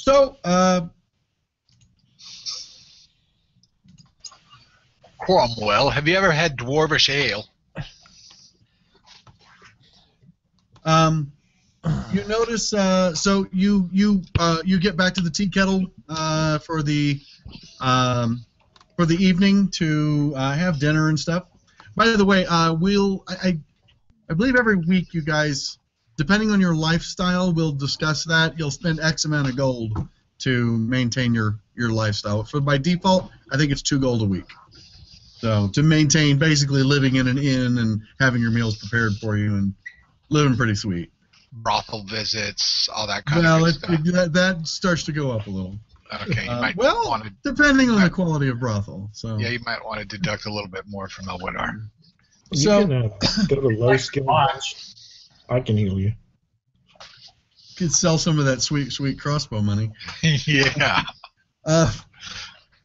So, Cromwell, have you ever had dwarvish ale? you notice, so you get back to the tea kettle for the evening to have dinner and stuff. By the way, I believe every week you guys, depending on your lifestyle, we'll discuss that. You'll spend X amount of gold to maintain your lifestyle. So by default, I think it's 2 gold a week. So to maintain basically living in an inn and having your meals prepared for you and living pretty sweet. Brothel visits, all that kind of good stuff. That starts to go up a little. Okay, you might want to, depending on the quality of brothel. So yeah, you might want to deduct a little bit more from Elwindar. So you can go to low skill match. I can heal you. Could sell some of that sweet crossbow money. Yeah.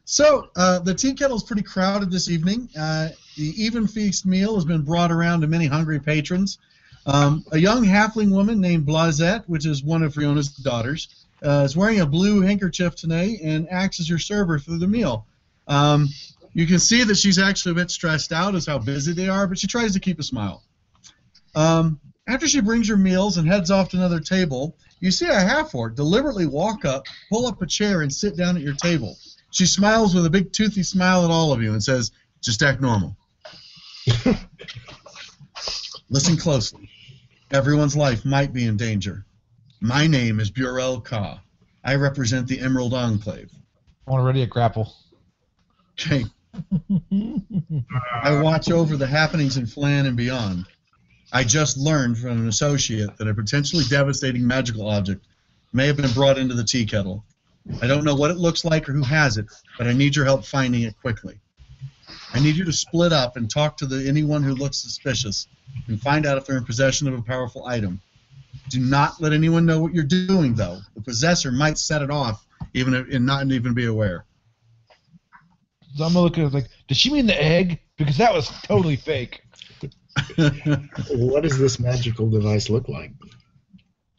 So the tea kettle is pretty crowded this evening. The even feast meal has been brought around to many hungry patrons. A young halfling woman named Blasette, which is one of Fiona's daughters, is wearing a blue handkerchief today and acts as your server for the meal. You can see that she's actually a bit stressed out as how busy they are, but she tries to keep a smile. After she brings your meals and heads off to another table, you see a half-orc deliberately walk up, pull up a chair, and sit down at your table. She smiles with a big toothy smile at all of you and says, "Just act normal." Listen closely. Everyone's life might be in danger. My name is Burel Ka. I represent the Emerald Enclave. I'm already a grapple. Okay. I watch over the happenings in Flan and beyond. I just learned from an associate that a potentially devastating magical object may have been brought into the tea kettle. I don't know what it looks like or who has it, but I need your help finding it quickly. I need you to split up and talk to anyone who looks suspicious and find out if they're in possession of a powerful item. Do not let anyone know what you're doing, though. The possessor might set it off and not even be aware. So I'm looking at it like, did she mean the egg? Because that was totally fake. What does this magical device look like?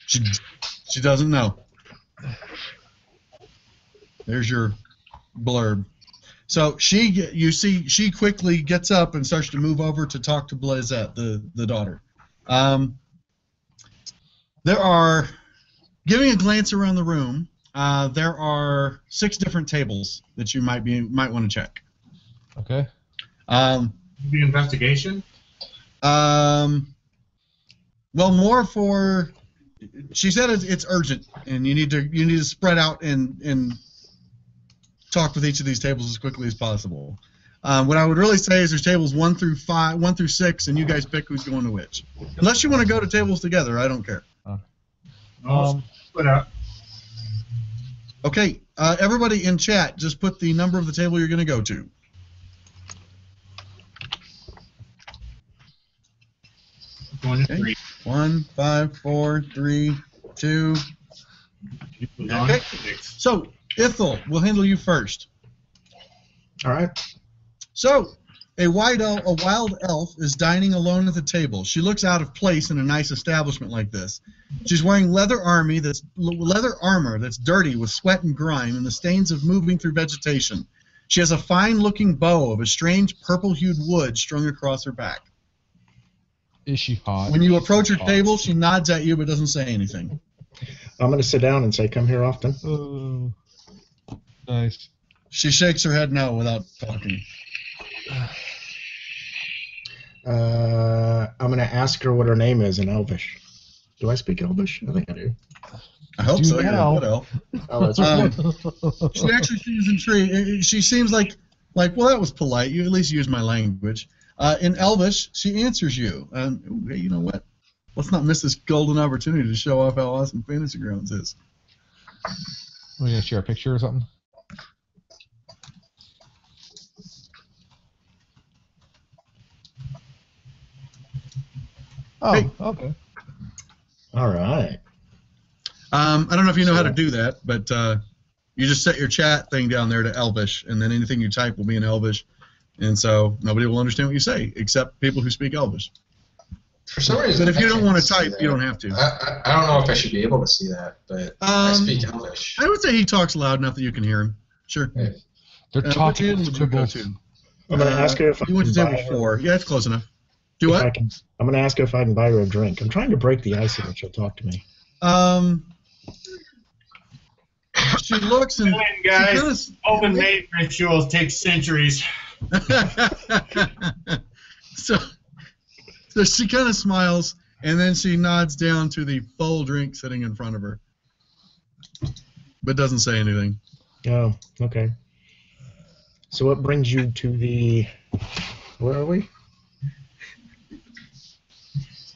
She doesn't know. There's your blurb. So she quickly gets up and starts to move over to talk to Blasette, the daughter. There are, giving a glance around the room, there are 6 different tables that you might want to check. Okay. The investigation? Well, more for. She said it's urgent, and you need to spread out and talk with each of these tables as quickly as possible. What I would really say is there's tables 1 through 6, and you guys pick who's going to which. Unless you want to go to tables together, I don't care. Split up. Okay, everybody in chat, just put the number of the table you're going to go to. Going to Okay. 3. 1, 5, 4, 3, 2. Okay. So, Ithel, we'll handle you first. All right. So, a wild elf is dining alone at the table. She looks out of place in a nice establishment like this. She's wearing leather armor that's dirty with sweat and grime and the stains of moving through vegetation. She has a fine-looking bow of a strange purple-hued wood strung across her back. Is she hot? When you approach her table, she nods at you but doesn't say anything. I'm going to sit down and say, "Come here often." Nice. She shakes her head no without talking. I'm going to ask her what her name is in Elvish. Do I speak Elvish? I think I do. I hope so. You're a good elf. Oh, that's right. She actually seems intrigued. She seems like, well, that was polite. You at least used my language. In Elvish, she answers you. Hey, you know what? Let's not miss this golden opportunity to show off how awesome Fantasy Grounds is. Are you going to share a picture or something? Oh, Hey. Okay. All right. I don't know if you know how to do that, but you just set your chat thing down there to Elvish, and then anything you type will be in Elvish, and so nobody will understand what you say except people who speak Elvish. For some reason, But if you don't can't want to see type, that. you don't have to. I don't know if I should be able to see that, but I speak Elvish. I would say he talks loud enough that you can hear him. Sure. Yeah. They're What talking table did you go scribbles. to? I'm going to ask her if I You went can to buy table her, 4. Yeah, it's close enough. Do if what? I can, I'm going to ask her if I can buy her a drink. I'm trying to break the ice so that she'll talk to me. She looks and guys, open mate rituals take centuries. so she kind of smiles, and then she nods down to the full drink sitting in front of her, but doesn't say anything. Oh, okay. So what brings you to the... Where are we?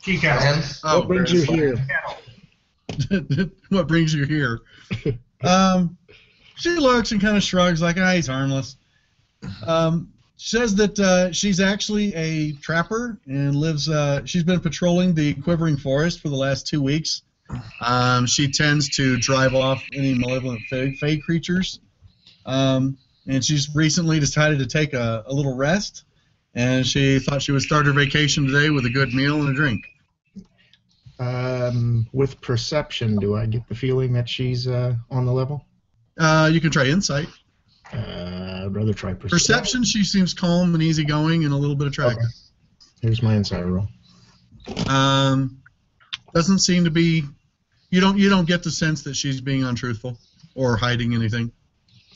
Tea kettle. What brings you here? What brings you here? She looks and kind of shrugs like, he's harmless. She says that she's actually a trapper and lives. She's been patrolling the Quivering Forest for the last 2 weeks. She tends to drive off any malevolent fey creatures. And she's recently decided to take a little rest. And she thought she would start her vacation today with a good meal and a drink. With perception, do I get the feeling that she's on the level? You can try insight. I'd rather try perception. Perception, she seems calm and easygoing and a little bit attractive. Okay. Here's my insight roll. Doesn't seem to be. You don't get the sense that she's being untruthful or hiding anything.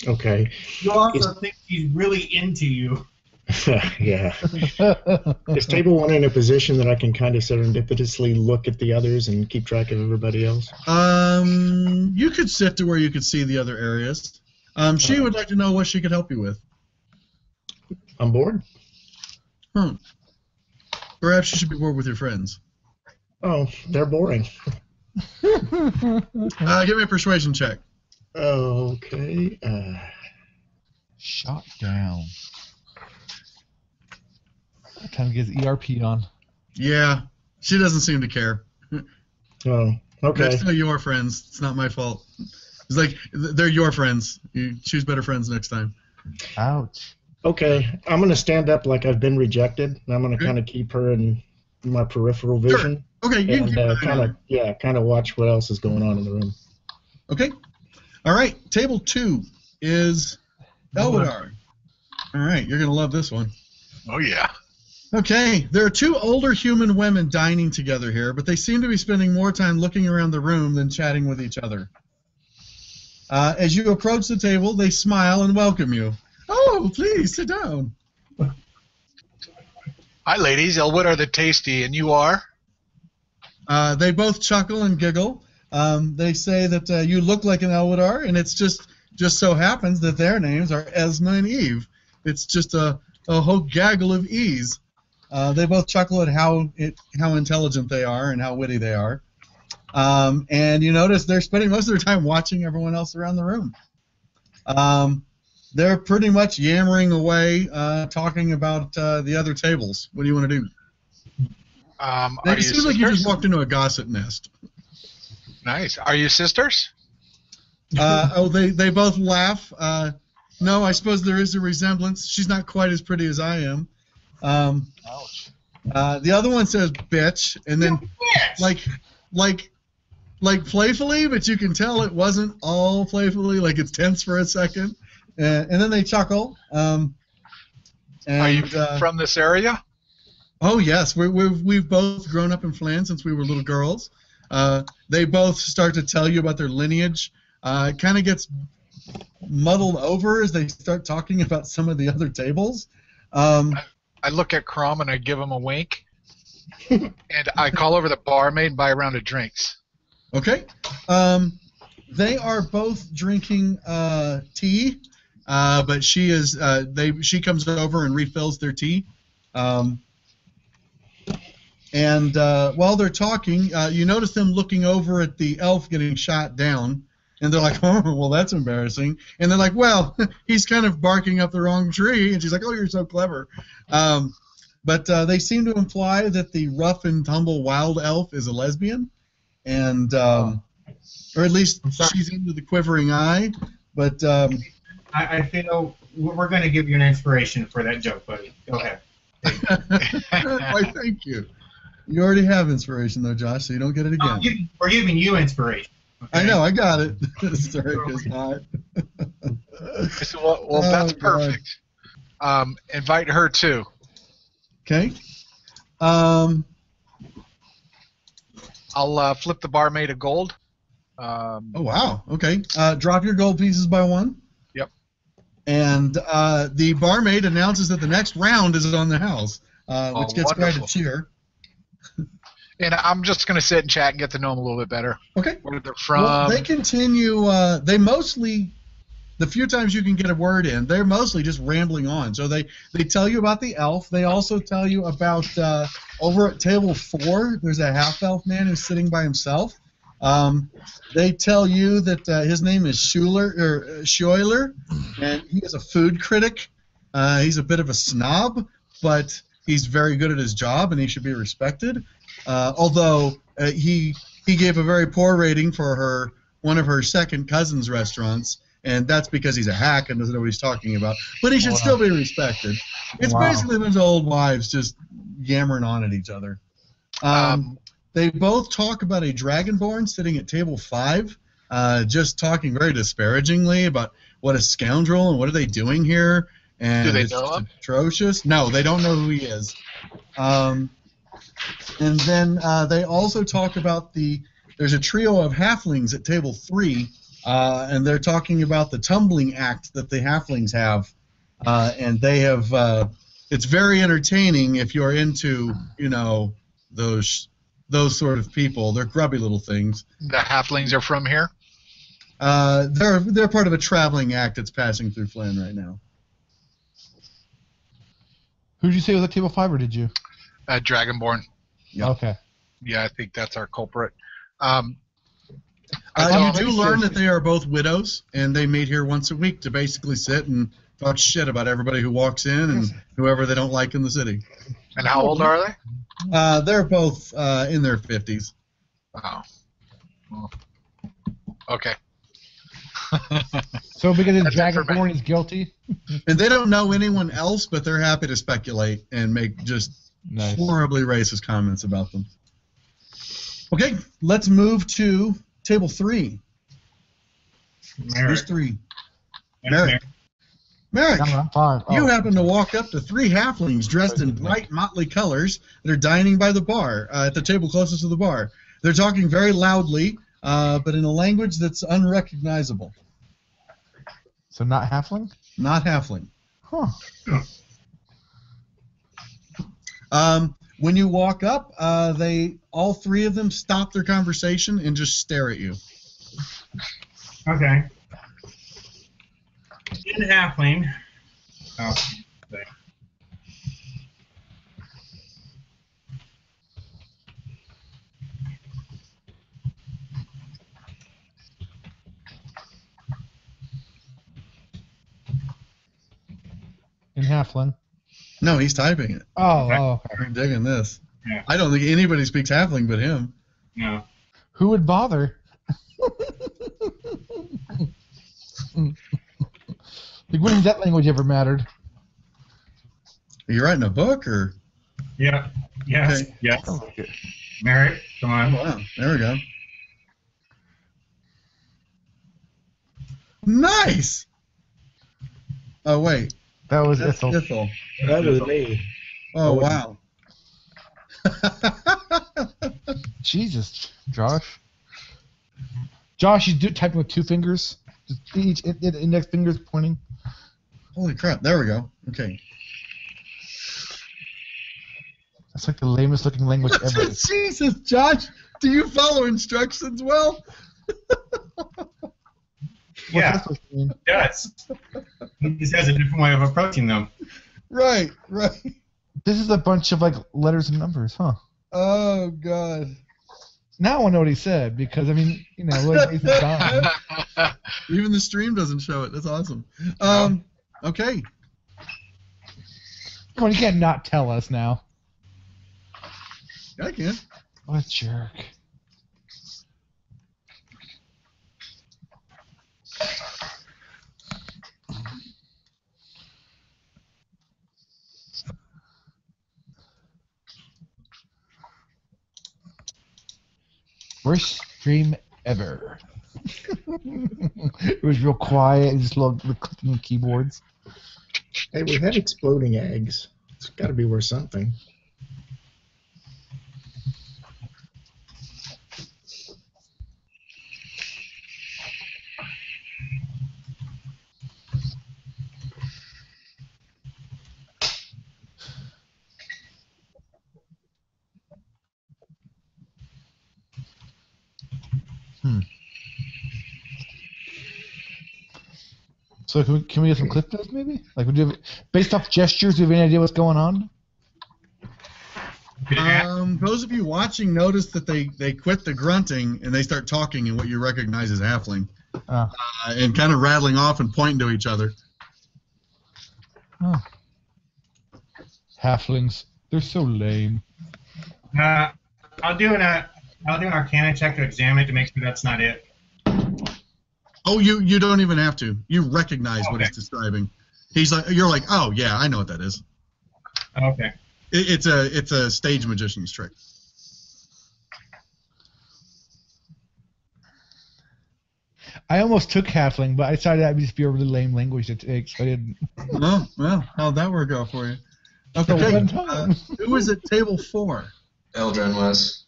Okay. You also think she's really into you. Yeah. Is table 1 in a position that I can kind of serendipitously look at the others and keep track of everybody else? You could sit to where you could see the other areas. She would like to know what she could help you with. I'm bored. Perhaps you should be bored with your friends. Oh, they're boring. Give me a persuasion check. Okay. Shot down. Time to get his ERP on. Yeah, she doesn't seem to care. Oh, okay. They're still your friends. It's not my fault. It's like they're your friends. You choose better friends next time. Ouch. Okay, I'm going to stand up like I've been rejected, and I'm going to kind of keep her in my peripheral vision. Sure. Okay, you can keep an eye on her. kind of watch what else is going on in the room. Okay. All right, table 2 is Elwadar. All right, you're going to love this one. Oh, yeah. Okay, there are 2 older human women dining together here, but they seem to be spending more time looking around the room than chatting with each other. As you approach the table, they smile and welcome you. Oh, please, sit down. Hi, ladies. Elwood are the tasty, and you are? They both chuckle and giggle. They say that you look like an Elwadar, and it's just so happens that their names are Esma and Eve. It's just a whole gaggle of E's. They both chuckle at how intelligent they are and how witty they are. And you notice they're spending most of their time watching everyone else around the room. They're pretty much yammering away, talking about the other tables. What do you want to do? It seems like you just walked into a gossip nest. Nice. Are you sisters? They both laugh. No, I suppose there is a resemblance. She's not quite as pretty as I am. Ouch. The other one says bitch, and then like playfully, but you can tell it wasn't all playfully. Like it's tense for a second, and then they chuckle. And, Are you from this area? Oh yes, we've both grown up in Flan since we were little girls. They both start to tell you about their lineage. It kind of gets muddled over as they start talking about some of the other tables. I look at Crom and I give him a wink, and I call over the barmaid and buy a round of drinks. Okay. They are both drinking tea, but she comes over and refills their tea. And while they're talking, you notice them looking over at the elf getting shot down, and they're like, oh, well, that's embarrassing. And they're like, well, he's kind of barking up the wrong tree. And she's like, oh, you're so clever. But they seem to imply that the rough and tumble wild elf is a lesbian, and or at least she's into the quivering eye. But I feel we're going to give you an inspiration for that joke, buddy. Go ahead. Why, thank you. You already have inspiration, though, Josh, so you don't get it again. We're giving you inspiration. Okay? I know, I got it. Sarika's not. Well, that's perfect. Invite her too. Okay. I'll flip the barmaid a gold. Oh, wow. Okay. Drop your gold pieces by 1. Yep. And the barmaid announces that the next round is on the house, which gets quite a cheer. And I'm just going to sit and chat and get to know them a little bit better. Okay. Where they're from. Well, they continue. They mostly, the few times you can get a word in, they're mostly just rambling on. So they tell you about the elf. They also tell you about over at table 4, there's a half-elf man who's sitting by himself. They tell you that his name is Schuyler, and he is a food critic. He's a bit of a snob, but he's very good at his job, and he should be respected. Although he gave a very poor rating for one of her second cousin's restaurants, and that's because he's a hack and doesn't know what he's talking about. But he should still be respected. It's basically a bunch of old wives just yammering on at each other. They both talk about a dragonborn sitting at table 5, just talking very disparagingly about what a scoundrel and what are they doing here. And do they it's know him? Atrocious. No, they don't know who he is. And then they also talk about there's a trio of halflings at table 3, and they're talking about the tumbling act that the halflings have. And they have, it's very entertaining if you're into, those sort of people. They're grubby little things. The halflings are from here? They're part of a traveling act that's passing through Flynn right now. Who did you say was at table 5, or did you? Dragonborn. Yep. Okay. Yeah, I think that's our culprit. You do learn that they are both widows, and they meet here once a week to basically sit and talk shit about everybody who walks in and whoever they don't like in the city. And how old are they? They're both in their 50s. Oh. Well, okay. So because the That's it for Dragonborn me. is guilty? And they don't know anyone else, but they're happy to speculate and make just Nice. horribly racist comments about them. Okay, let's move to table 3. Who's Merrick. 3? Merrick. Merrick, I'm fine. you happen to walk up to 3 halflings dressed in bright, motley colors that are dining by the bar, at the table closest to the bar. They're talking very loudly, but in a language that's unrecognizable. So not halfling? Not halfling. Huh. When you walk up, all 3 of them stop their conversation and just stare at you. Okay. In halfling. Oh, okay. In halfling. No, he's typing it. Okay. I'm digging this. Yeah. I don't think anybody speaks halfling but him. No. Who would bother? Like, when has that language ever mattered? Are you writing a book or? Yeah. Yes. Okay. Yes. Okay. Merrick, come Oh, on. wow, there we go. Nice. Oh wait, That was that's Ithel. Ithel. That was me. Oh wow. Jesus, Josh. Josh, you typing with 2 fingers? Just each index fingers pointing? Holy crap! There we go. Okay. That's like the lamest looking language ever. Jesus, Josh, do you follow instructions well? Yeah, What's this mean? yes. He just has a different way of approaching them. Right. This is a bunch of like letters and numbers, huh? Oh God. Now I want to know what he said because I mean, what he's done. Even the stream doesn't show it. That's awesome. Okay. Come on, you can't not tell us now. I can. What a jerk. Worst stream ever. It was real quiet and just the clicking of keyboards. Hey, we've had exploding eggs. It's got to be worth something. So can we get some clip notes maybe? Like, would you have, based off gestures, do you have any idea what's going on? Those of you watching notice that they quit the grunting and they start talking in what you recognize as halfling, and kind of rattling off and pointing to each other. Oh. Halflings, they're so lame. I'll do an Arcana check to examine it to make sure that's not it. Oh, you don't even have to. You recognize what he's describing. You're like, oh yeah, I know what that is. Okay. It's a stage magician's trick. I almost took halfling, but I decided that would just be a really lame language to take, so I didn't. Well, how'd that work out for you? Okay, who was at table 4? Eldrin was.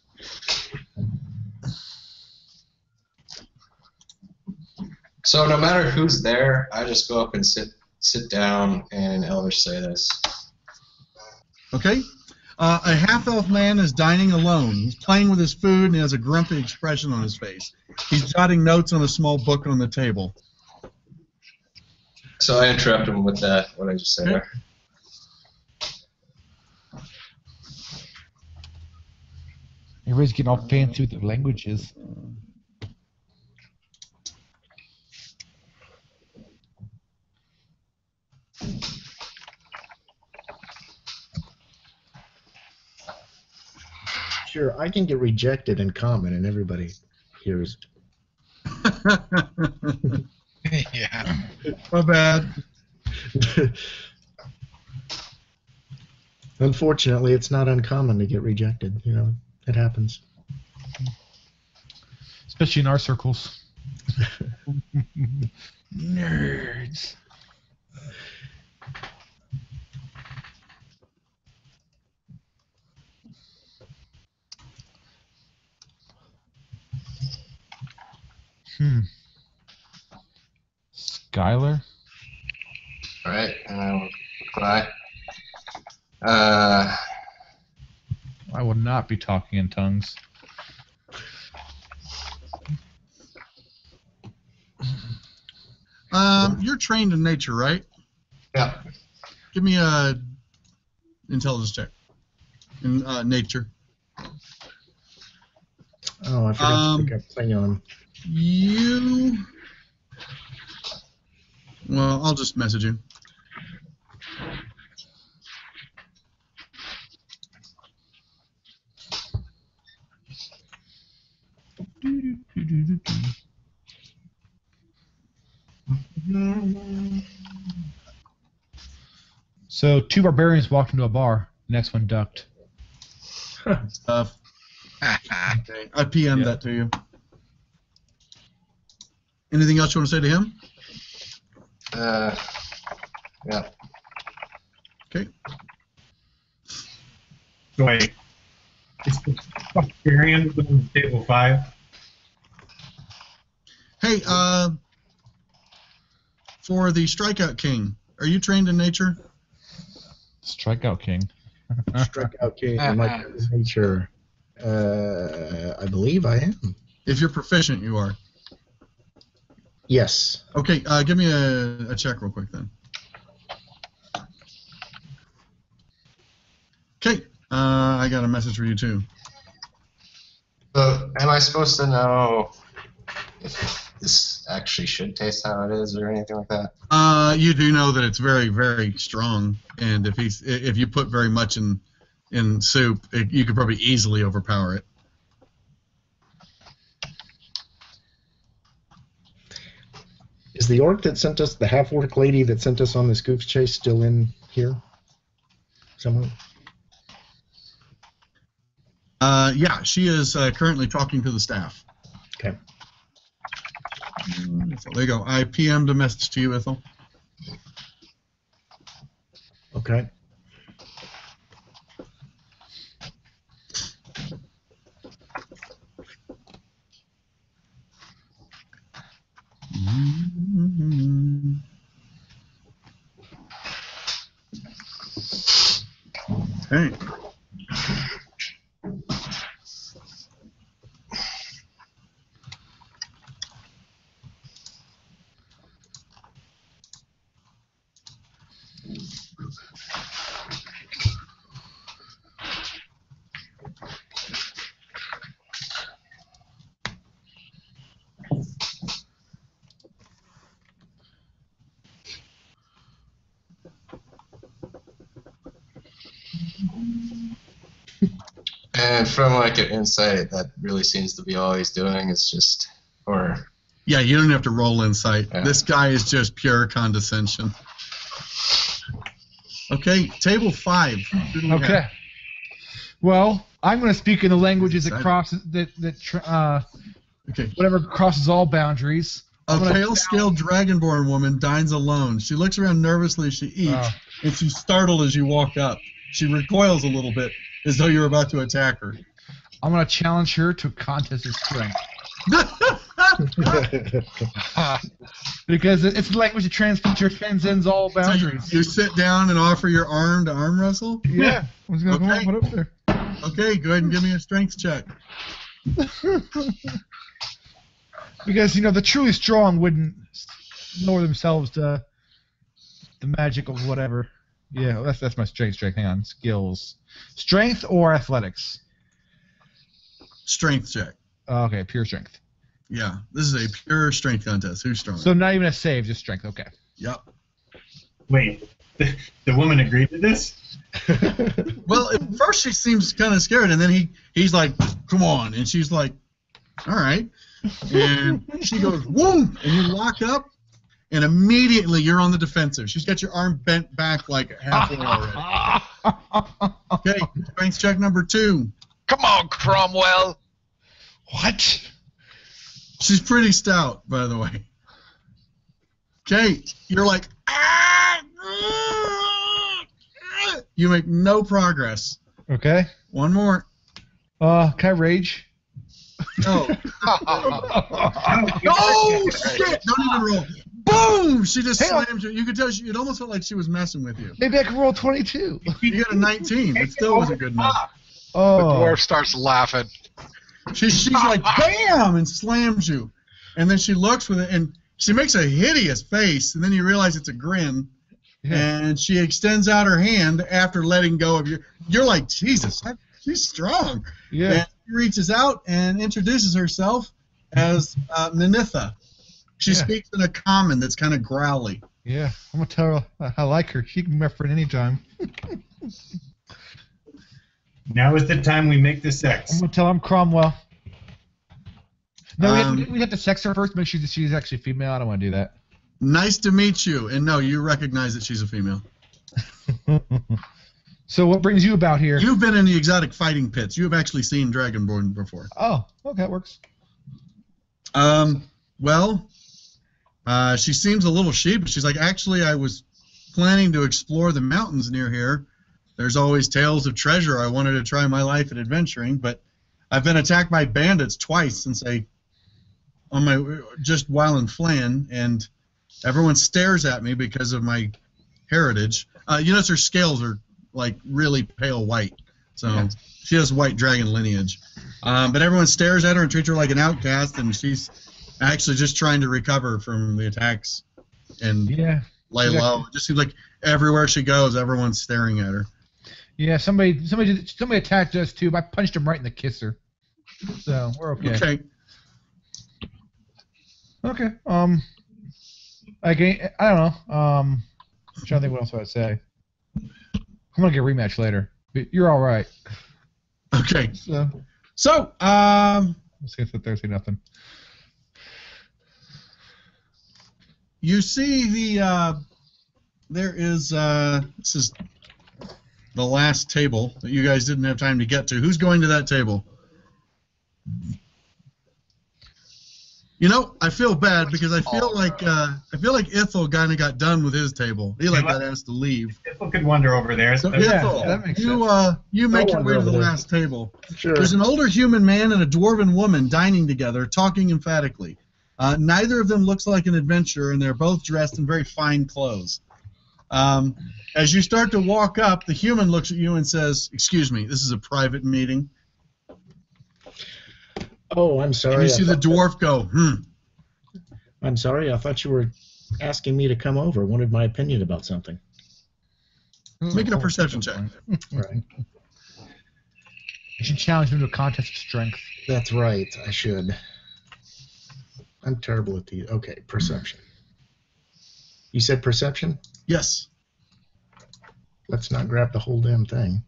So no matter who's there, I just go up and sit down and in Elvish say this. Okay. A half-elf man is dining alone. He's playing with his food and he has a grumpy expression on his face. He's jotting notes on a small book on the table. So I interrupt him with that, what I just said there. Everybody's getting all fancy with their languages. Sure, I can get rejected in common and everybody hears. Yeah. My bad. Unfortunately, it's not uncommon to get rejected. You know, it happens. Especially in our circles. Nerds. Skylar? Alright, and I will reply. I will not be talking in tongues. You're trained in nature, right? Yeah. Give me a intelligence check in nature. Oh, I forgot to pick up Klingon. Well, I'll just message you. So 2 barbarians walked into a bar. The next one ducked. Stuff. Okay. I PM'd that to you. Anything else you want to say to him? Yeah. Okay. Wait. Is the barbarian on table 5? Hey, for the Strikeout King, are you trained in nature? Strikeout King. Strikeout King, in my nature. I believe I am. If you're proficient, you are. Yes. Okay, give me a check real quick then. Okay, I got a message for you too. So, am I supposed to know if this actually should taste how it is or anything like that? You do know that it's very, very strong, and if you put very much in soup, you could probably easily overpower it. Is the orc that sent us, the half-orc lady that sent us on this goose chase, still in here? Somewhere? Yeah, she is currently talking to the staff. Okay. So there you go. I PM'd a message to you, Ethel. Okay. Hey. And from like an insight, that really seems to be all he's doing. Is just, or Yeah, you don't have to roll insight. Yeah. This guy is just pure condescension. Okay, table 5. Who do we Okay. have? Well, I'm going to speak in the languages that Excited. crosses Okay. whatever crosses all boundaries. A I'm gonna pale-scaled dragonborn woman dines alone. She looks around nervously as she eats, Oh. and she's startled as you walk up. She recoils a little bit, as though you're about to attack her. I'm going to challenge her to a contest of strength. Because it's the language that transcends all So boundaries. you sit down and offer your arm to arm wrestle? Yeah. I'm just going to Okay. put it up there. Okay, go ahead and give me a strength check. Because, the truly strong wouldn't lower themselves to the magic of whatever. Yeah, that's my strength. Hang on. Skills. Strength or athletics? Strength check. Okay, pure strength. Yeah, this is a pure strength contest. Who's stronger? So not even a save, just strength. Okay. Yep. Wait, the woman agreed to this? Well, at first she seems kind of scared, and then he's like, "Come on," and she's like, "All right," and she goes, "Whoom!" and you lock up, and immediately you're on the defensive. She's got your arm bent back like halfway already. Okay, strength check number 2. Come on, Cromwell. What? She's pretty stout, by the way. Okay, you're like, ah! You make no progress. Okay. One more. Can I rage? No. Oh shit! Don't even roll. Boom! She just Hang on. slammed you. You could tell it almost felt like she was messing with you. Maybe I can roll 22. You got a 19. It still wasn't good enough. The Oh. dwarf starts laughing. She's like, bam! And slams you. And then she looks with it, and she makes a hideous face, and then you realize it's a grin. Yeah. And she extends out her hand after letting go of your. You're like, Jesus, she's strong. Yeah. And she reaches out and introduces herself as Nanitha. She Yeah. speaks in a common that's kind of growly. Yeah. I'm gonna tell her I like her. She can be my friend anytime. Now is the time we make the I'm sex. gonna tell her I'm Cromwell. No, Um, we have to sex her first. Make sure that she's actually female. I don't want to do that. Nice to meet you. And no, you recognize that she's a female. So what brings you about here? You've been in the exotic fighting pits. You have actually seen Dragonborn before. Oh, okay, that works. Well, she seems a little sheepish. She's like, actually, I was planning to explore the mountains near here. There's always tales of treasure. I wanted to try my life at adventuring, but I've been attacked by bandits twice since just while in Flan, and everyone stares at me because of my heritage. You notice her scales are like really pale white, so she has white dragon lineage. But everyone stares at her and treats her like an outcast, and she's actually just trying to recover from the attacks and Yeah. lay low. It just seems like everywhere she goes, everyone's staring at her. Yeah, somebody attacked us too, but I punched him right in the kisser. So we're okay. Okay. Okay. I don't know. I'm trying to think what else I'd say. I'm gonna get a rematch later. But you're all right. Okay. So let's get sit there, say nothing. You see there is this is the last table that you guys didn't have time to get to. Who's going to that table? You know, I feel bad because I feel like Ithel kind of got done with his table. He got asked to leave. People could wander over there. So Yeah, Ithel, that makes sense. you make your I'll way to wander the over there. last table. Sure. There's an older human man and a dwarven woman dining together, talking emphatically. Neither of them looks like an adventurer, and they're both dressed in very fine clothes. As you start to walk up, the human looks at you and says, "Excuse me, this is a private meeting." Oh, I'm sorry. And you see the dwarf go, I'm sorry. I thought you were asking me to come over. Wanted my opinion about something. Make it a perception check. Right. You should challenge him to a contest of strength. That's right. I should. I'm terrible at these. Okay, perception. You said perception? Yes. Let's not grab the whole damn thing.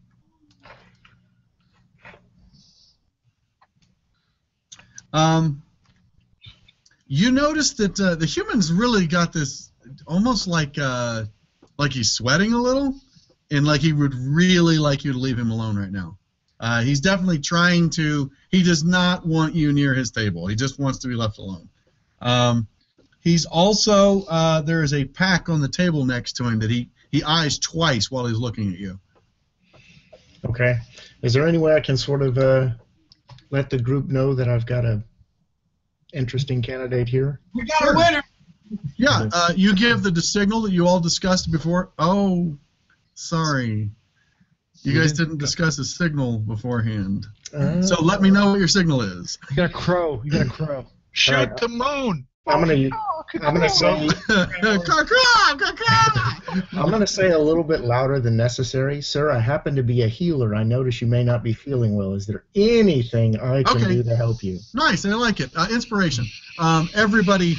You notice that the human's really got this almost like he's sweating a little, and like he would really like you to leave him alone right now. He's definitely trying to. He does not want you near his table. He just wants to be left alone. He's also there is a pack on the table next to him that he eyes twice while he's looking at you. Okay. Is there any way I can sort of let the group know that I've got a interesting candidate here? We got a winner. Yeah, you give the signal that you all discussed before. Oh, sorry. You guys didn't discuss a signal beforehand. So let me know what your signal is. You got a crow. You got a crow. Shoot the moon. I'm gonna say I'm gonna say a little bit louder than necessary, sir. I happen to be a healer. I notice you may not be feeling well. Is there anything I can do to help you? Nice, I like it. Inspiration. Everybody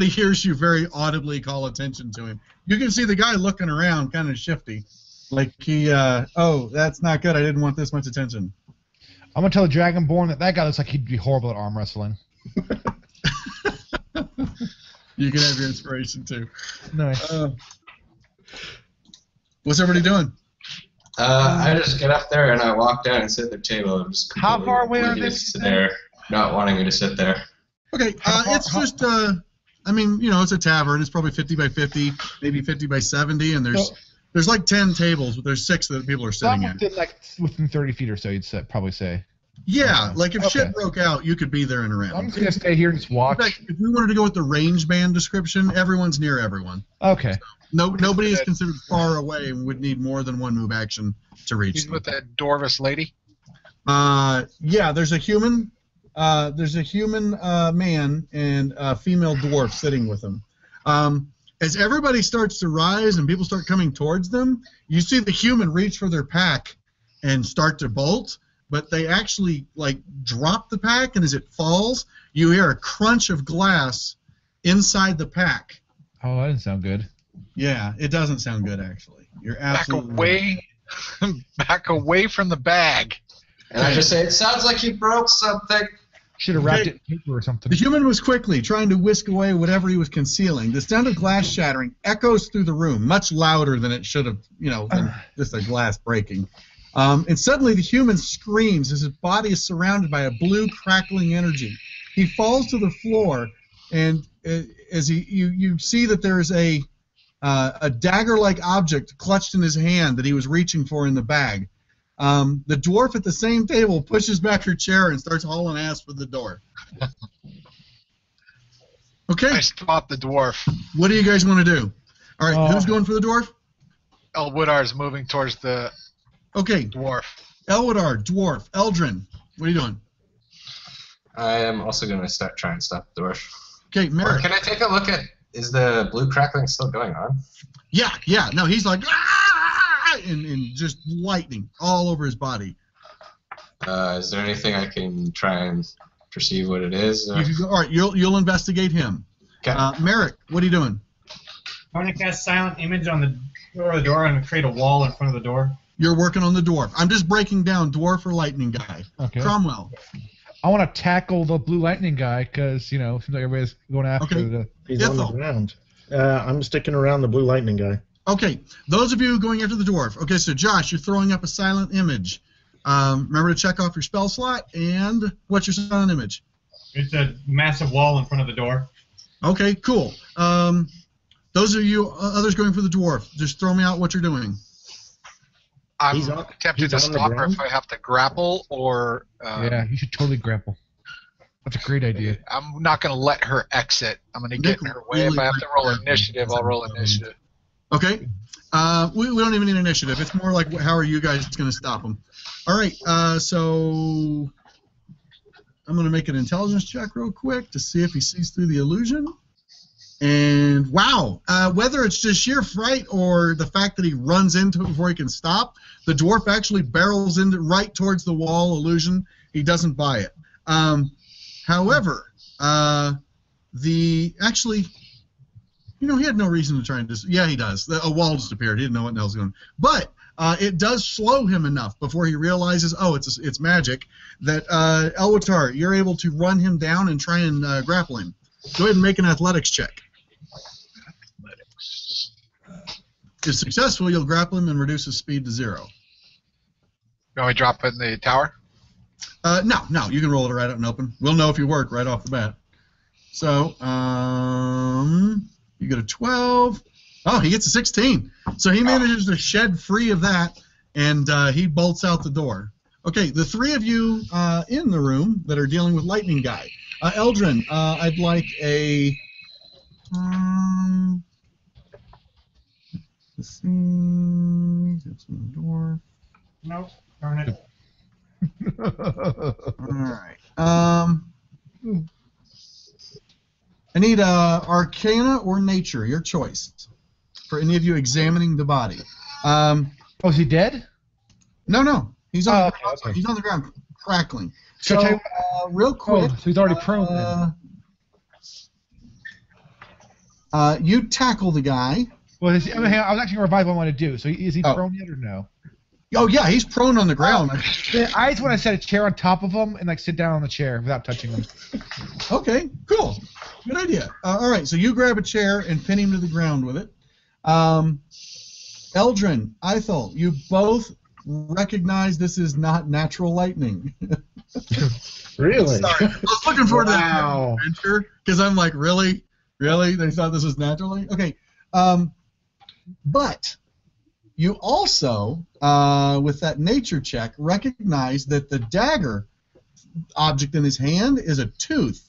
hears you very audibly call attention to him. You can see the guy looking around, kind of shifty, like he. Oh, that's not good. I didn't want this much attention. I'm gonna tell Dragonborn that guy looks like he'd be horrible at arm wrestling. You can have your inspiration too. Nice. What's everybody doing? I just get up there and I walk down and sit at the table. I'm just How far away are they? oblivious to their not wanting me to sit there. Okay, it's just I mean, you know, it's a tavern. It's probably 50 by 50, maybe 50 by 70, and there's like 10 tables, but there's 6 that people are sitting at. Like within 30 feet or so, you'd probably say. Yeah, like if shit broke out, you could be there and around. I'm just gonna stay here and just watch. In fact, if we wanted to go with the range band description, everyone's near everyone. Okay. So nobody is considered far away and would need more than one move action to reach He's them. with that Dorvis lady. Yeah, there's a human. There's a human man and a female dwarf sitting with him. As everybody starts to rise and people start coming towards them, you see the human reach for their pack and start to bolt, but they actually like drop the pack, and as it falls, you hear a crunch of glass inside the pack. Oh, that didn't sound good. Yeah, it doesn't sound good actually. You're absolutely Back away from the bag. And I just say, it sounds like you broke something. Should have wrapped it in paper or something. The human was quickly trying to whisk away whatever he was concealing. The sound of glass shattering echoes through the room, much louder than it should have, than just a glass breaking. And suddenly the human screams as his body is surrounded by a blue crackling energy. He falls to the floor, and as you see that there is a dagger-like object clutched in his hand that he was reaching for in the bag. The dwarf at the same table pushes back her chair and starts hauling ass for the door. Okay. I spot the dwarf. What do you guys want to do? All right, who's going for the dwarf? Elwoodar is moving towards the dwarf. Elwoodar, dwarf, Eldrin, what are you doing? I am also going to start trying to stop the dwarf. Okay, Or Merrick. can I take a look at, is the blue crackling still going on? Yeah. No, he's like, "Ah!" and just lightning all over his body. Is there anything I can try and perceive what it is? You can go, all right, you'll investigate him. Okay. Merrick, what are you doing? I'm going to cast Silent Image on the door of the door and create a wall in front of the door. You're working on the dwarf. I'm just breaking down dwarf or lightning guy. Okay. Cromwell. I want to tackle the blue lightning guy because, it seems like everybody's going after Okay. the... He's on the Ithel. ground. I'm sticking around the blue lightning guy. Okay, those of you going after the dwarf. Okay, so Josh, you're throwing up a silent image. Remember to check off your spell slot, and what's your silent image? It's a massive wall in front of the door. Okay, cool. Those of you others going for the dwarf, just throw me out what you're doing. I'm He's on- tempted to he's on the stop her ground? if I have to grapple, or Yeah, you should totally grapple. That's a great idea. I'm not going to let her exit. I'm going to get in her way. If I have to roll initiative, I'll roll initiative. Okay. We don't even need initiative. It's more like how are you guys going to stop him? All right. So I'm going to make an intelligence check real quick to see if he sees through the illusion. And wow, whether it's just sheer fright or the fact that he runs into it before he can stop, the dwarf actually barrels into right towards the wall illusion. He doesn't buy it. However, actually, he had no reason to try and yeah, he does. A wall just appeared. He didn't know what the hell's going on. But it does slow him enough before he realizes, oh, it's magic, that Elwatar, you're able to run him down and try and grapple him. Go ahead and make an athletics check. If successful, you'll grapple him and reduce his speed to 0. You want me to drop it in the tower? No, you can roll it right out and open. We'll know if you work right off the bat. So, you get a 12. Oh, he gets a 16. So he manages to shed free of that, and he bolts out the door. Okay, the three of you in the room that are dealing with Lightning Guy. Eldrin, I'd like a... let's see... That's on the door. Nope, darn it. Alright. I need Arcana or Nature, your choice, for any of you examining the body. Oh, is he dead? No. He's on, okay. he's on the ground crackling. Should I So, tell real quick... so he's already prone then. You tackle the guy. Well, I was actually going to revive what I want to do. So is he prone yet or no? Oh, yeah, he's prone on the ground. I just want to set a chair on top of him and sit down on the chair without touching him. Okay, cool. Good idea. All right, so you grab a chair and pin him to the ground with it. Eldrin, Ithel, you both recognize this is not natural lightning. Really? Sorry, I was looking forward to that Wow. adventure because I'm like, really? They thought this was naturally? Okay, but you also, with that nature check, recognize that the dagger object in his hand is a tooth.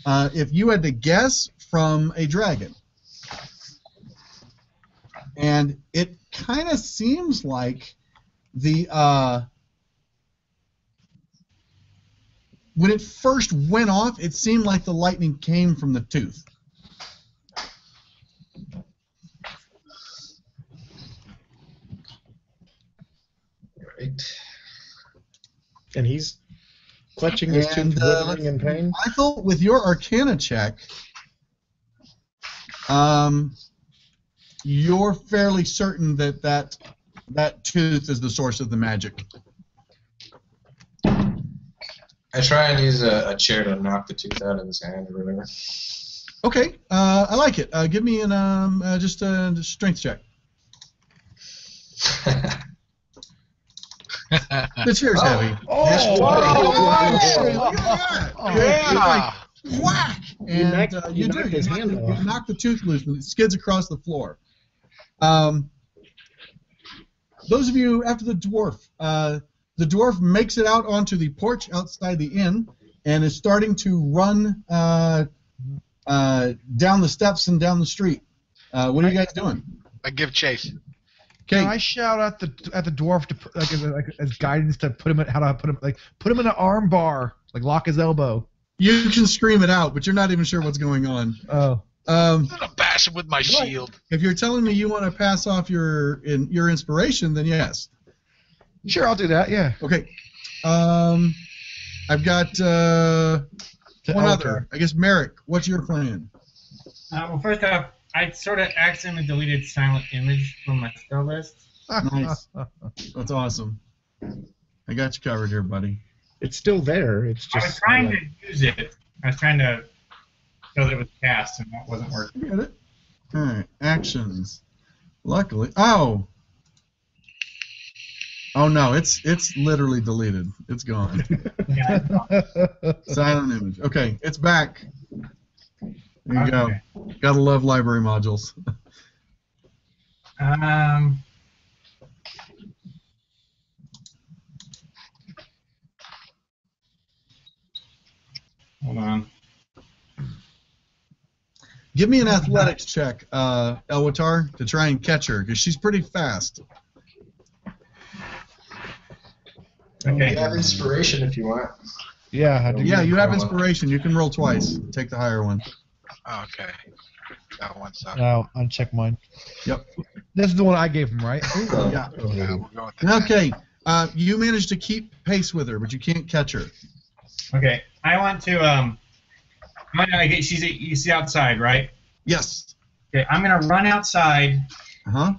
If you had to guess, from a dragon. And it kind of seems like the when it first went off, it seemed like the lightning came from the tooth. Right. And he's clutching his tooth, withering in pain. I thought with your Arcana check, you're fairly certain that tooth is the source of the magic. I try and use a chair to knock the tooth out of his hand or whatever. Okay, I like it. Give me an just a strength check. The chair's heavy. Yeah! Whack! And you knocked his hand off. You knock the tooth loose and it skids across the floor. Those of you after the dwarf makes it out onto the porch outside the inn and is starting to run down the steps and down the street. What are you guys doing? I give chase. Okay. Can I shout at the dwarf to put, as guidance to put him in an arm bar, like lock his elbow? You can scream it out, but you're not even sure what's going on. Oh. I'm gonna bash him with my shield. If you're telling me you want to pass off your inspiration, then yes. Sure, I'll do that. Yeah. Okay. I've got one other. I guess Merrick. What's your plan? Well, first off, I sort of accidentally deleted silent image from my spell list. Nice. That's awesome. I got you covered here, buddy. It's still there. It's just. I was trying to use it. I was trying to show that it was cast, and that wasn't working. Get it? All right. Actions. Luckily. Oh no, it's literally deleted. It's gone. Yeah. Silent image. Okay, it's back. There you go. Okay. Gotta love library modules. Hold on. Give me an athletics check, Elwatar, to try and catch her, because she's pretty fast. Okay. You have inspiration if you want. Yeah, I do. Yeah, you have inspiration. You can roll twice. Take the higher one. Okay. That one's up. I'll uncheck mine. Yep. This is the one I gave him, right? Yeah. Yeah, we'll go with that. Okay. You managed to keep pace with her, but you can't catch her. Okay. I want to you see outside, right? Yes. Okay. I'm gonna run outside. Uh-huh.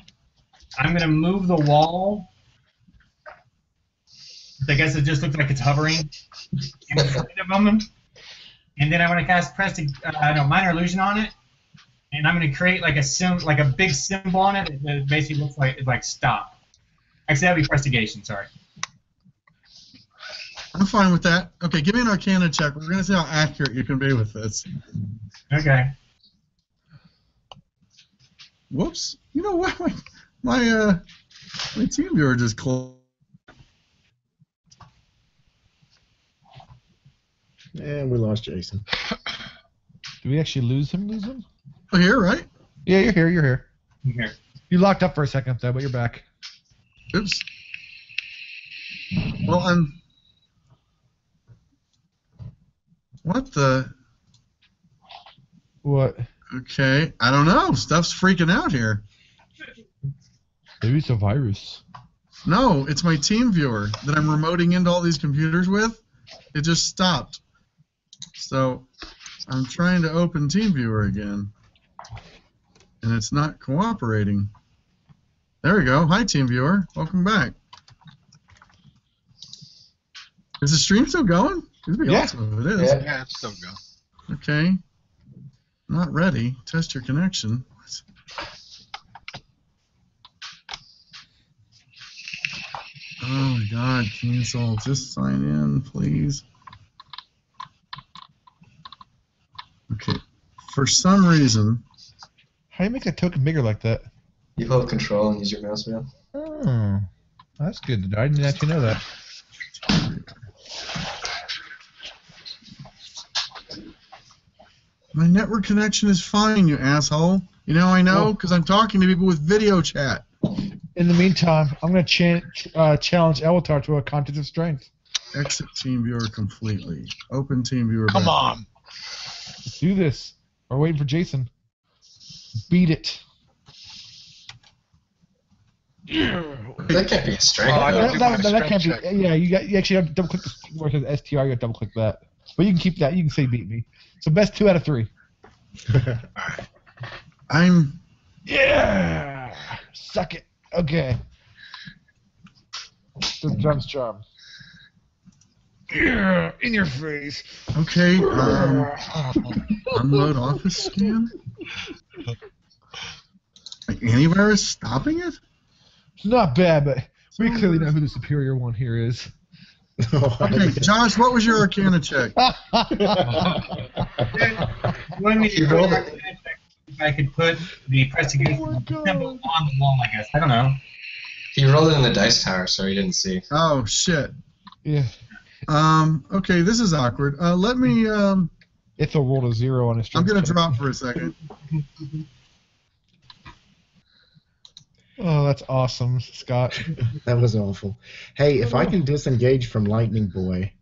I'm gonna move the wall. I guess it just looks like it's hovering in front of them. And then I'm gonna cast minor illusion on it, and I'm gonna create like a big symbol on it that basically looks like stop. Actually, that'd be prestigation. Sorry. I'm fine with that. Okay, give me an Arcana check. We're going to see how accurate you can be with this. Okay. Whoops. You know what? My team viewer just closed. And we lost Jason. Do we actually lose him? Oh, here, right? Yeah, you're here. Here. You locked up for a second, though, but you're back. Oops. Well, what the? What? Okay, I don't know. Stuff's freaking out here. Maybe it's a virus. No, it's my team viewer that I'm remoting into all these computers with. It just stopped. So I'm trying to open TeamViewer again, and it's not cooperating. There we go. Hi, TeamViewer. Welcome back. Is the stream still going? It'd be awesome if it is. Yeah, it's still going. Okay. Not ready. Test your connection. Oh my God, cancel. Just sign in, please. Okay. For some reason. How do you make that token bigger like that? You hold control and use your mouse wheel. Oh, that's good. I didn't actually know that. My network connection is fine, you asshole. You know I know? Because I'm talking to people with video chat. In the meantime, I'm going to challenge Elwatar to a contest of strength. Exit TeamViewer completely. Open TeamViewer. Come back. on. Let's do this. We're waiting for Jason. Beat it. That can't be a strength. Oh, I don't do my That strength can't check. be. Yeah, you actually have to double click where it says STR. You got to double click that. But you can keep that. You can say beat me. So best 2 out of 3. I'm. Yeah. Suck it. Okay. The drum's charm. Yeah, in your face. Okay. Unload Office Scan. Antivirus stopping it? It's not bad, but we clearly know who the superior one here is. Okay, Josh, what was your Arcana check? If I could put the prestigation symbol on the wall, I guess. I don't know. He rolled it in the dice tower, so he didn't see. Oh shit. Yeah. Okay, this is awkward. Let me. It's a roll to 0 on his I'm strength gonna check. drop for a second. Oh, that's awesome, Scott. That was awful. Hey, if I can disengage from Lightning Boy.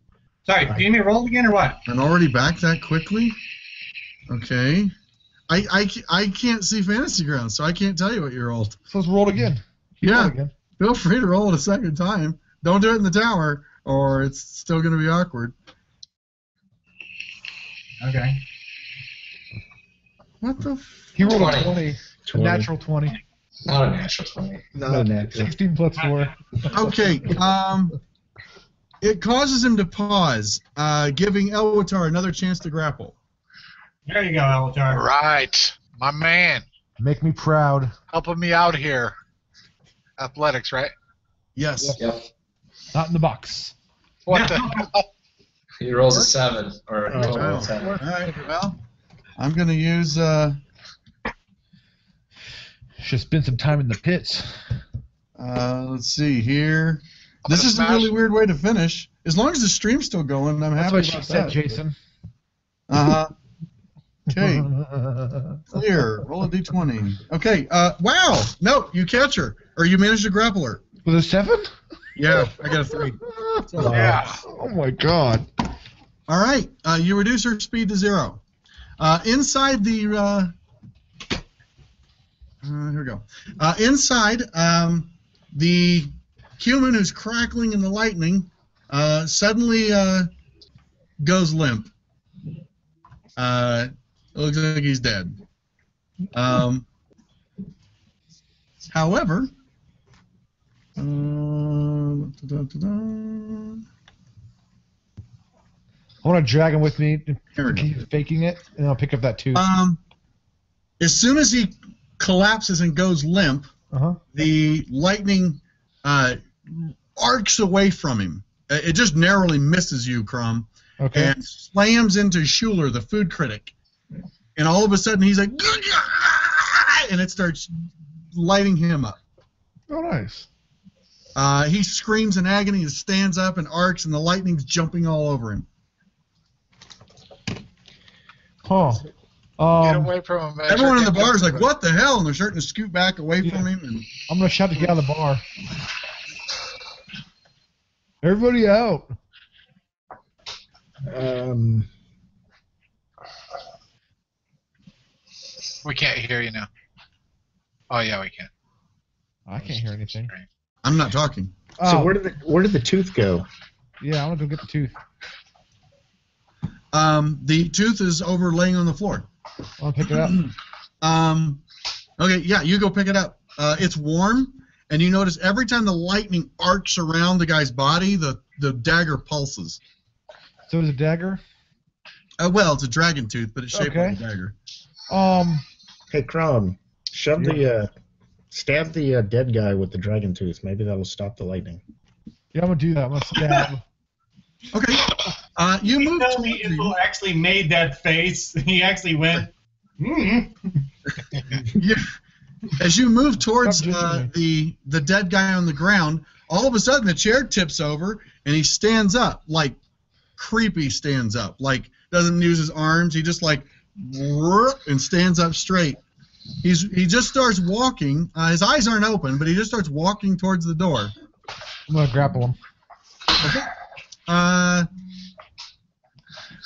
Sorry, do you need me to roll again or what? I'm already back that quickly. Okay. I can't see Fantasy Grounds, so I can't tell you what you rolled. So let's roll it again. Yeah. Roll again. Feel free to roll it a second time. Don't do it in the tower, or it's still going to be awkward. Okay. What the? He rolled 20. a 20. A natural 20. Not a natural 20. Not a natural. 16 plus 4. Okay. It causes him to pause, giving Elwatar another chance to grapple. There you go, Elwatar. Right. My man. Make me proud. Helping me out here. Athletics, right? Yes. Yep. Not in the box. What the hell? He rolls a 7 or Oh, a total wow. of 10. All right. Well, I'm going to use. Should spend some time in the pits. Let's see here. I'm This gonna is a smash- really weird way to finish. As long as the stream's still going, I'm That's happy what she about said, that. Jason. Uh-huh. Okay. Clear. Roll a d20. Okay. Wow. No, you catch her. Or you managed to grapple her. Was it 7? Yeah, I got a 3. Yeah. Oh my god. All right. You reduce her speed to 0. Inside the... here we go. Inside, the human who's crackling in the lightning suddenly goes limp. It looks like he's dead. However, I want to drag him with me. Here we go. Keep faking it, and I'll pick up that tooth. As soon as he collapses and goes limp, Uh-huh. the lightning arcs away from him. It just narrowly misses you, Crumb, Okay. and slams into Schuler, the food critic. And all of a sudden, he's like, and it starts lighting him up. Oh, nice. He screams in agony and stands up and arcs, and the lightning's jumping all over him. Huh. Get away from him, man. Everyone in the bar is like, what the hell? And they're starting to scoot back away from him. And I'm going to shout to get out of the bar. Everybody out. We can't hear you now. Oh, yeah, we can. I can't hear anything. I'm not talking. So Oh, where did the tooth go? yeah, I want to go get the tooth. The tooth is over laying on the floor. I want to pick it up. Okay, yeah, you go pick it up. It's warm, and you notice every time the lightning arcs around the guy's body, the dagger pulses. So is a dagger. Well, it's a dragon tooth, but it's shaped Okay. like a dagger. Hey, Crom, stab the dead guy with the dragon tooth. Maybe that'll stop the lightning. Yeah, I'm going to do that. I'm going to stab. Okay, you move Tell towards me him. Izzle actually made that face. He actually went, As you move towards Stop the dead guy on the ground, all of a sudden the chair tips over and he stands up, like creepy stands up, like doesn't use his arms. He just like and stands up straight. He just starts walking. His eyes aren't open, but he just starts walking towards the door. I'm going to grapple him.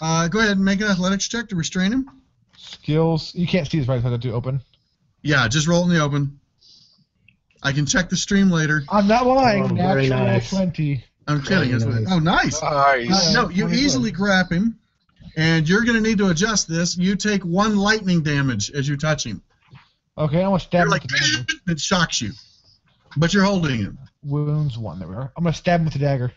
Go ahead and make an athletics check to restrain him. Skills. You can't see his right side to open. Yeah, just roll in the open. I can check the stream later. I'm not lying. Oh, very Natural nice. 20. I'm kidding. Very Isn't it? nice. Oh, nice. Nice. No, you 21. easily grab him, and you're going to need to adjust this. You take 1 lightning damage as you touch him. Okay, I'm going to stab You're him like, with the dagger. it shocks you, but you're holding him. Wounds 1. There we are. I'm going to stab him with the dagger.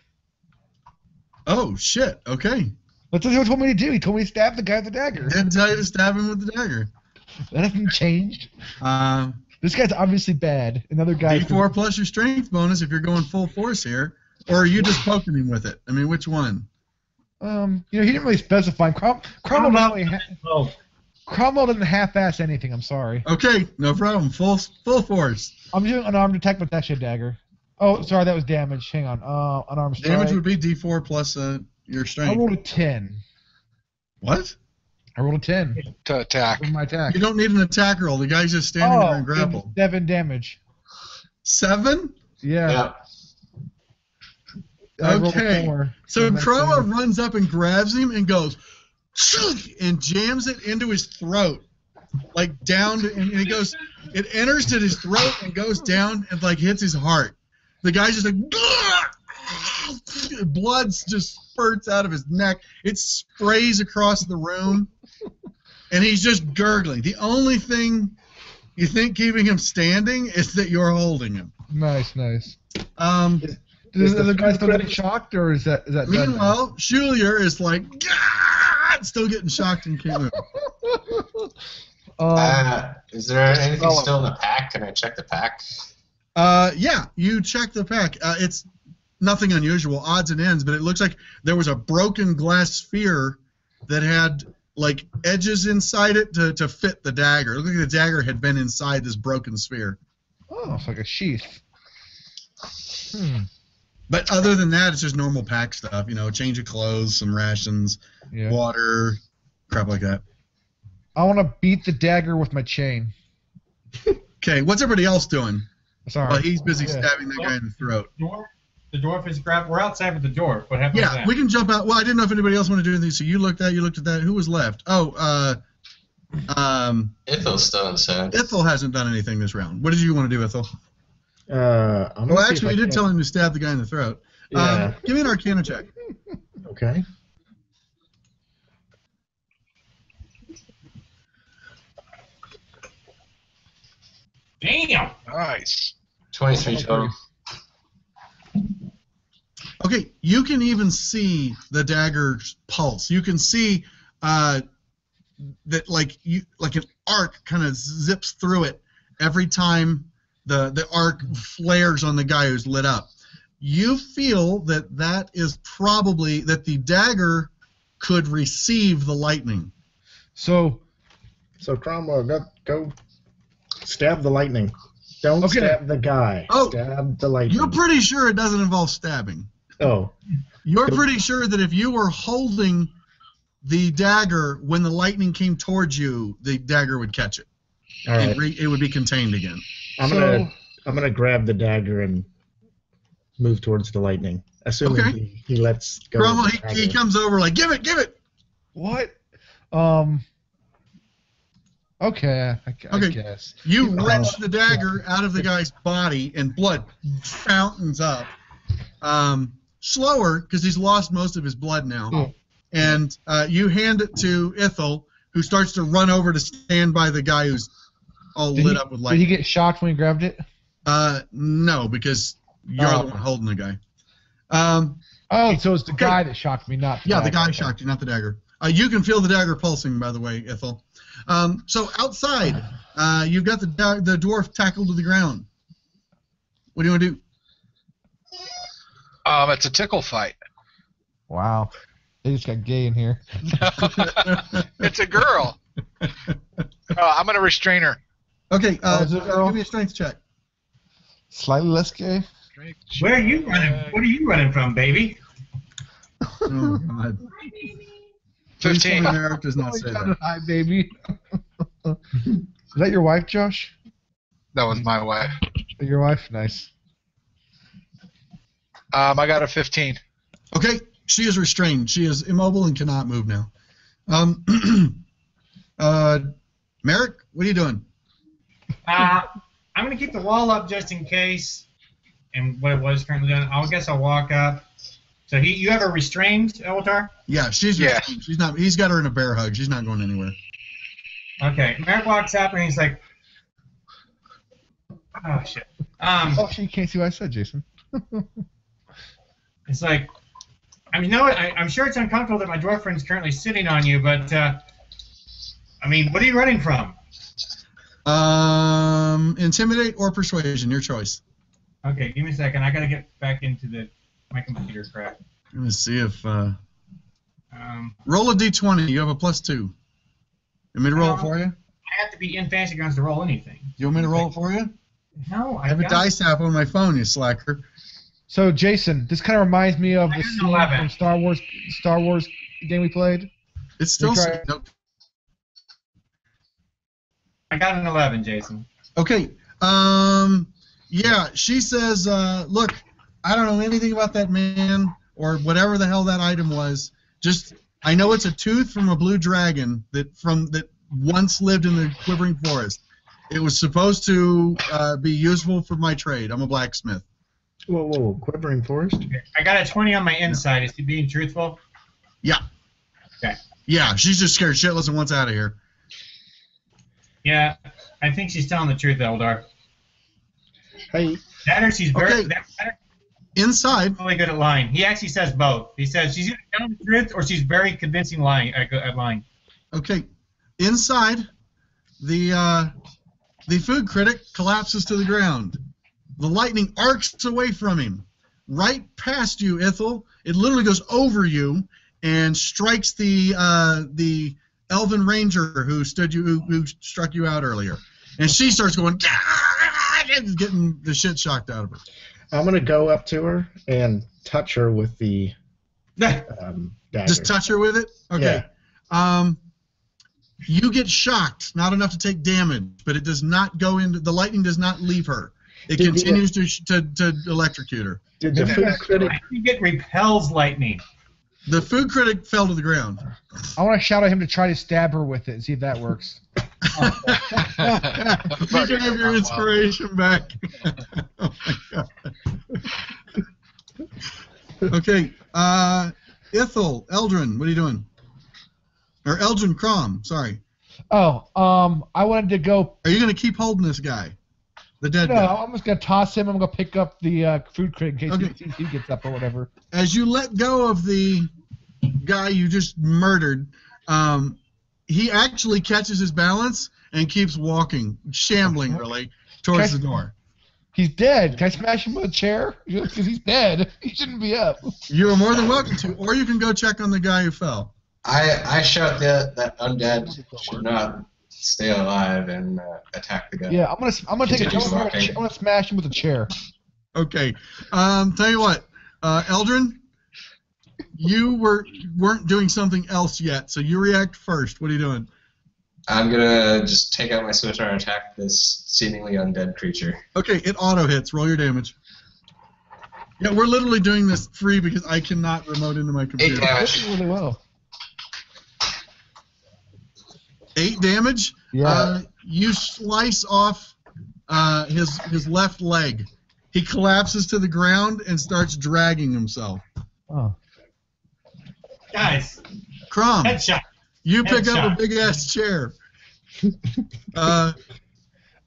Oh, shit. Okay. That's what he told me to do. He told me to stab the guy with the dagger. Didn't tell you to stab him with the dagger. That hasn't changed. This guy's obviously bad. Another guy. D4 plus your strength bonus if you're going full force here. Or are you just poking him with it? I mean, which one? He didn't really specify. Cromwell doesn't half-ass anything. I'm sorry. Okay, no problem. Full force. I'm doing unarmed attack with that shit dagger. Oh, sorry, that was damage. Hang on. Unarmed strike. Damage would be D4 plus your I strength. rolled a 10. What? I rolled a 10 To attack. for my attack. You don't need an attack roll. The guy's just standing there and grappled. 7 damage. 7? Yeah. Yeah. I rolled a Okay. 4. So that's Chroma damage. runs up and grabs him and goes, "Chug!" and jams it into his throat, like down, and it goes, it enters to his throat and goes down and like hits his heart. The guy's just like, blood just spurts out of his neck. It sprays across the room, and he's just gurgling. The only thing you think keeping him standing is that you're holding him. Nice. Is Does the the other guy food still get critic- shocked, or is that done now? Meanwhile, Schulier is like, God, still getting shocked and can't move. Is there anything still in the pack? Can I check the pack? Yeah, you check the pack. It's nothing unusual, odds and ends, but it looks like there was a broken glass sphere that had like edges inside it to fit the dagger. It looked like the dagger had been inside this broken sphere. Oh, it's like a sheath. But other than that, it's just normal pack stuff. You know, change of clothes, some rations, water, crap like that. I want to beat the dagger with my chain. Okay, what's everybody else doing? Sorry. Well, he's busy stabbing that guy in the throat. The dwarf is grabbed. We're outside with the dwarf. What happened? Yeah, we can jump out. Well, I didn't know if anybody else wanted to do anything. So you looked at that. Who was left? Oh, Ithel's still inside. Ithel hasn't done anything this round. What did you want to do, Ithel? Well, actually, you did tell him to stab the guy in the throat. Yeah. Give me an Arcana check. Okay. Damn. Nice. 23 total. Okay, you can even see the dagger's pulse. You can see that like an arc kind of zips through it every time the arc flares on the guy who's lit up. You feel that is probably that the dagger could receive the lightning. So Cromwell, go stab the lightning. Don't stab the guy. Oh, stab the lightning. You're pretty sure it doesn't involve stabbing. Oh. You're pretty sure that if you were holding the dagger when the lightning came towards you, the dagger would catch it. All right. It would be contained again. I'm gonna grab the dagger and move towards the lightning, assuming he lets go. Cromwell, he comes over like, give it. What? Okay, I guess. You wrench the dagger out of the guy's body, and blood fountains up. Slower, because he's lost most of his blood now. Yeah. And you hand it to Ithel, who starts to run over to stand by the guy who's all lit up with lightning. Did he get shocked when he grabbed it? No, because you're the one holding the guy. So it's the guy that shocked me, not the the dagger. guy shocked you, not the dagger. You can feel the dagger pulsing, by the way, Ithel. So outside, you've got the dwarf tackled to the ground. What do you want to do? It's a tickle fight. Wow. They just got gay in here. It's a girl. I'm going to restrain her. Okay, is it a girl? give me a strength check. Slightly less gay? Where are you running? What are you running from, baby? Oh, God. 15. Eric does not say that. Hi, baby. Is that your wife, Josh? That was my wife. Your wife? Nice. I got a 15. Okay, she is restrained. She is immobile and cannot move now. Merrick, what are you doing? I'm going to keep the wall up just in case. And what it was currently doing, I guess I'll walk up. So you have her restrained, Eldar? Yeah, she's restrained. She's not. He's got her in a bear hug. She's not going anywhere. Okay, Merrick walks up and he's like, oh, shit. You can't see what I said, Jason. It's like, I mean, I'm sure it's uncomfortable that my dwarf friend's currently sitting on you, but, I mean, what are you running from? Intimidate or persuasion, your choice. Okay, give me a second. I got to get back into my computer crap. Let me see if... roll a d20. You have a +2. You want me to roll it for you? I have to be in Fantasy Grounds to roll anything. You want me to roll it for you? No, I have a dice app on my phone, you slacker. So, Jason, this kind of reminds me of the scene from Star Wars game we played. It's still... Nope. I got an 11, Jason. Okay. Yeah, she says, look, I don't know anything about that man or whatever the hell that item was. Just, I know it's a tooth from a blue dragon that once lived in the Quivering Forest. It was supposed to be useful for my trade. I'm a blacksmith. Whoa, Quivering Forest? I got a 20 on my inside. Is he being truthful? Yeah. Okay. Yeah, she's just scared shitless and wants out of here. Yeah, I think she's telling the truth, Eldar. Hey. That or she's very... Okay. Inside. Really good at lying. He actually says both. He says she's either telling the truth or she's very convincing lying. At lying. Okay. Inside, The food critic collapses to the ground. The lightning arcs away from him, right past you, Ithel. It literally goes over you and strikes the elven ranger who struck you out earlier. And she starts going, getting the shit shocked out of her. I'm going to go up to her and touch her with the dagger. Just touch her with it? Okay. Yeah. You get shocked, not enough to take damage, but it does not go into, the lightning does not leave her. It continues to electrocute her. Did the food critic... You get repels lightning. The food critic fell to the ground. I want to shout at him to try to stab her with it and see if that works. You can have your inspiration back. Oh my god. Okay, Ithel, Eldrin, what are you doing? Or Eldrin Crom, sorry. Oh, I wanted to go. Are you going to keep holding this guy? The dead No, guy? I'm just going to toss him. I'm going to pick up the food critic in case he gets up or whatever. As you let go of the guy you just murdered, he actually catches his balance and keeps walking, shambling really, towards the door. He's dead. Can I smash him with a chair? Because he's dead. He shouldn't be up. You are more than welcome to, or you can go check on the guy who fell. I shout that undead should not stay alive and attack the guy. Yeah, I'm gonna take a Continue I'm walking. gonna smash him with a chair. Okay. Tell you what, Eldrin, you weren't doing something else yet, so you react first. What are you doing? I'm gonna just take out my scimitar and attack this seemingly undead creature. Okay, it auto hits. Roll your damage. Yeah, we're literally doing this free because I cannot remote into my computer. 8 damage. This is really well. 8 damage. Yeah. You slice off his left leg. He collapses to the ground and starts dragging himself. Oh. Guys, Crom, headshot. you pick up a Headshot. big ass chair.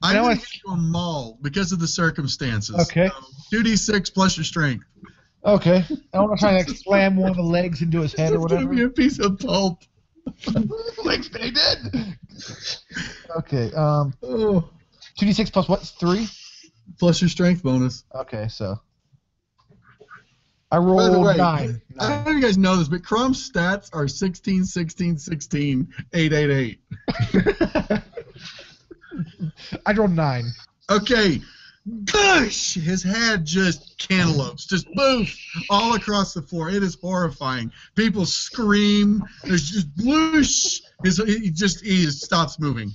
I'm going to give you a maul because of the circumstances. Okay. So 2d6 plus your strength. Okay. I want to try and slam one of the legs into his head or It's going to whatever. be a piece of pulp. Legs stay dead. Okay. Oh. 2d6 plus what? 3? Plus your strength bonus. Okay, so I By the rolled way, 9. I don't know if you guys know this, but Crom's stats are 16, 16, 16, 8, 8, 8. I rolled 9. Okay. Goosh! His head just cantaloupes, just boof, all across the floor. It is horrifying. People scream. There's just bloosh. He stops moving.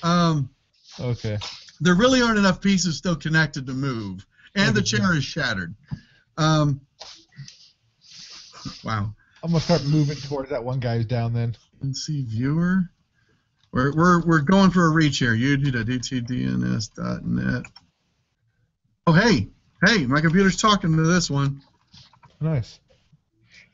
Okay. There really aren't enough pieces still connected to move, and the chair is shattered. Wow. I'm gonna start moving towards that one guy who's down then. Let's see, viewer. We're going for a reach here. UD.DTDNS.net. Oh hey, my computer's talking to this one. Nice.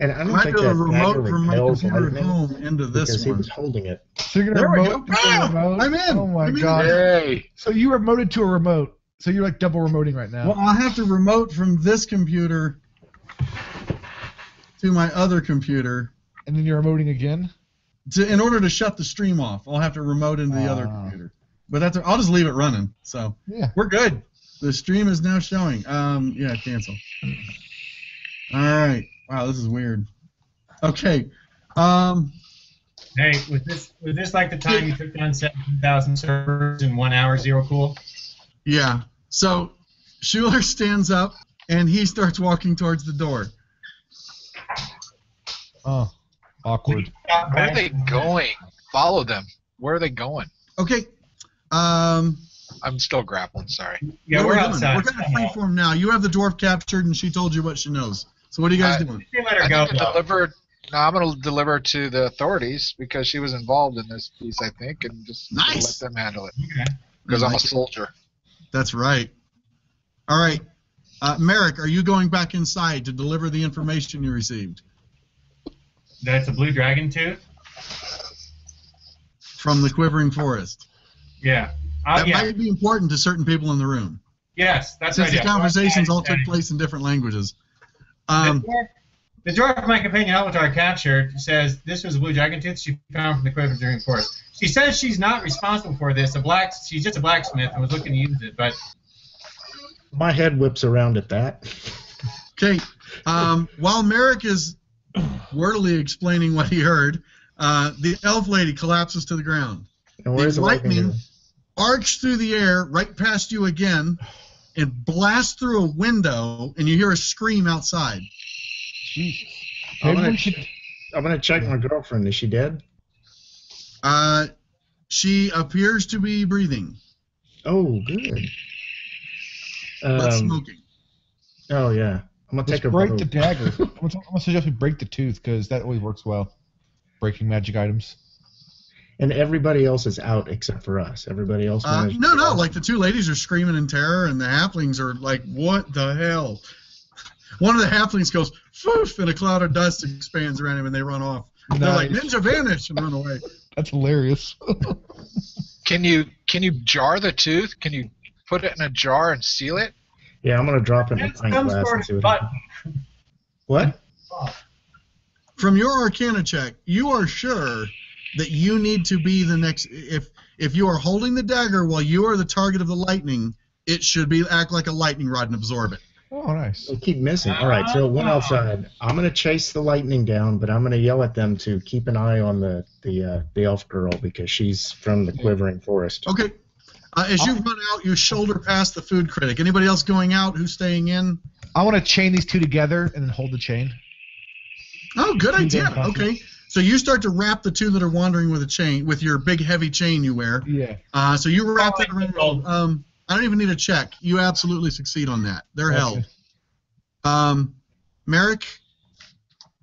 And I don't Might think be that able to remote dagger from my repels computer at lightning home into this because he one. was holding it. So you're gonna There we remote go. to a remote? I'm in. Oh my I'm in. god. Hey. So you remoted to a remote. So you're like double remoting right now. Well, I'll have to remote from this computer to my other computer. And then you're remoting again? In order to shut the stream off, I'll have to remote into the other computer. But I'll just leave it running. So Yeah. we're good. The stream is now showing. Yeah, cancel. All right. Wow, this is weird. Okay. Hey, was this like the time you took down 17,000 servers in 1 hour, 0 cool? Yeah. So Schuler stands up and he starts walking towards the door. Oh. Awkward. Where are they going? Follow them. Where are they going? Okay. I'm still grappling, sorry. Yeah, what we're are we doing? outside. We're kind of freeform now. You have the dwarf captured, and she told you what she knows. So what are you guys doing? They let her I go. think I'm going to deliver to the authorities because she was involved in this piece, I think, and just Nice. let them handle it. Okay. Because I'm a like it. soldier. That's right. All right. Merrick, are you going back inside to deliver the information you received That's a blue dragon tooth? from the Quivering Forest? Yeah. That Yeah. might be important to certain people in the room. Yes, that's Since right. the conversations all took place in different languages. The drawer of my companion Avatar captured says this was a blue dragon tooth she found from the quivering forest. She says she's not responsible for this. She's just a blacksmith and was looking to use it, but My head whips around at that. Okay. While Merrick is wordily explaining what he heard, the elf lady collapses to the ground. And where's The the lightning arcs through the air right past you again and blasts through a window, and you hear a scream outside. Jesus. I'm Maybe gonna, we should. I'm gonna check my girlfriend. Is she dead? She appears to be breathing, Oh, good. but smoking. Oh yeah. I'm gonna Let's take a break vote. the dagger. I'm gonna suggest we break the tooth because that always works well. Breaking magic items. And everybody else is out except for us. Everybody else. managed to No, get out. like the two ladies are screaming in terror, and the halflings are like, "What the hell?" One of the halflings goes, "Foof!" and a cloud of dust expands around him, and they run off. They're like, Nice. "Ninja vanish!" and run away. That's hilarious. Can you jar the tooth? Can you put it in a jar and seal it? Yeah, I'm gonna drop it in a it's pint some glass sort and see of what button. happens. What? From your Arcana check, you are sure that you need to be the next. If you are holding the dagger while you are the target of the lightning, it should act like a lightning rod and absorb it. Oh, nice. They keep missing. All right, so one outside. I'm gonna chase the lightning down, but I'm gonna yell at them to keep an eye on the elf girl because she's from the quivering forest. Okay. As you run out, you shoulder past the food critic. Anybody else going out? Who's staying in? I want to chain these two together and then hold the chain. Oh, good You idea. don't have to. Okay. So you start to wrap the two that are wandering with a chain, with your big heavy chain you wear. Yeah. So you wrap that around. I don't even need a check. You absolutely succeed on that. They're Okay. held. Merrick.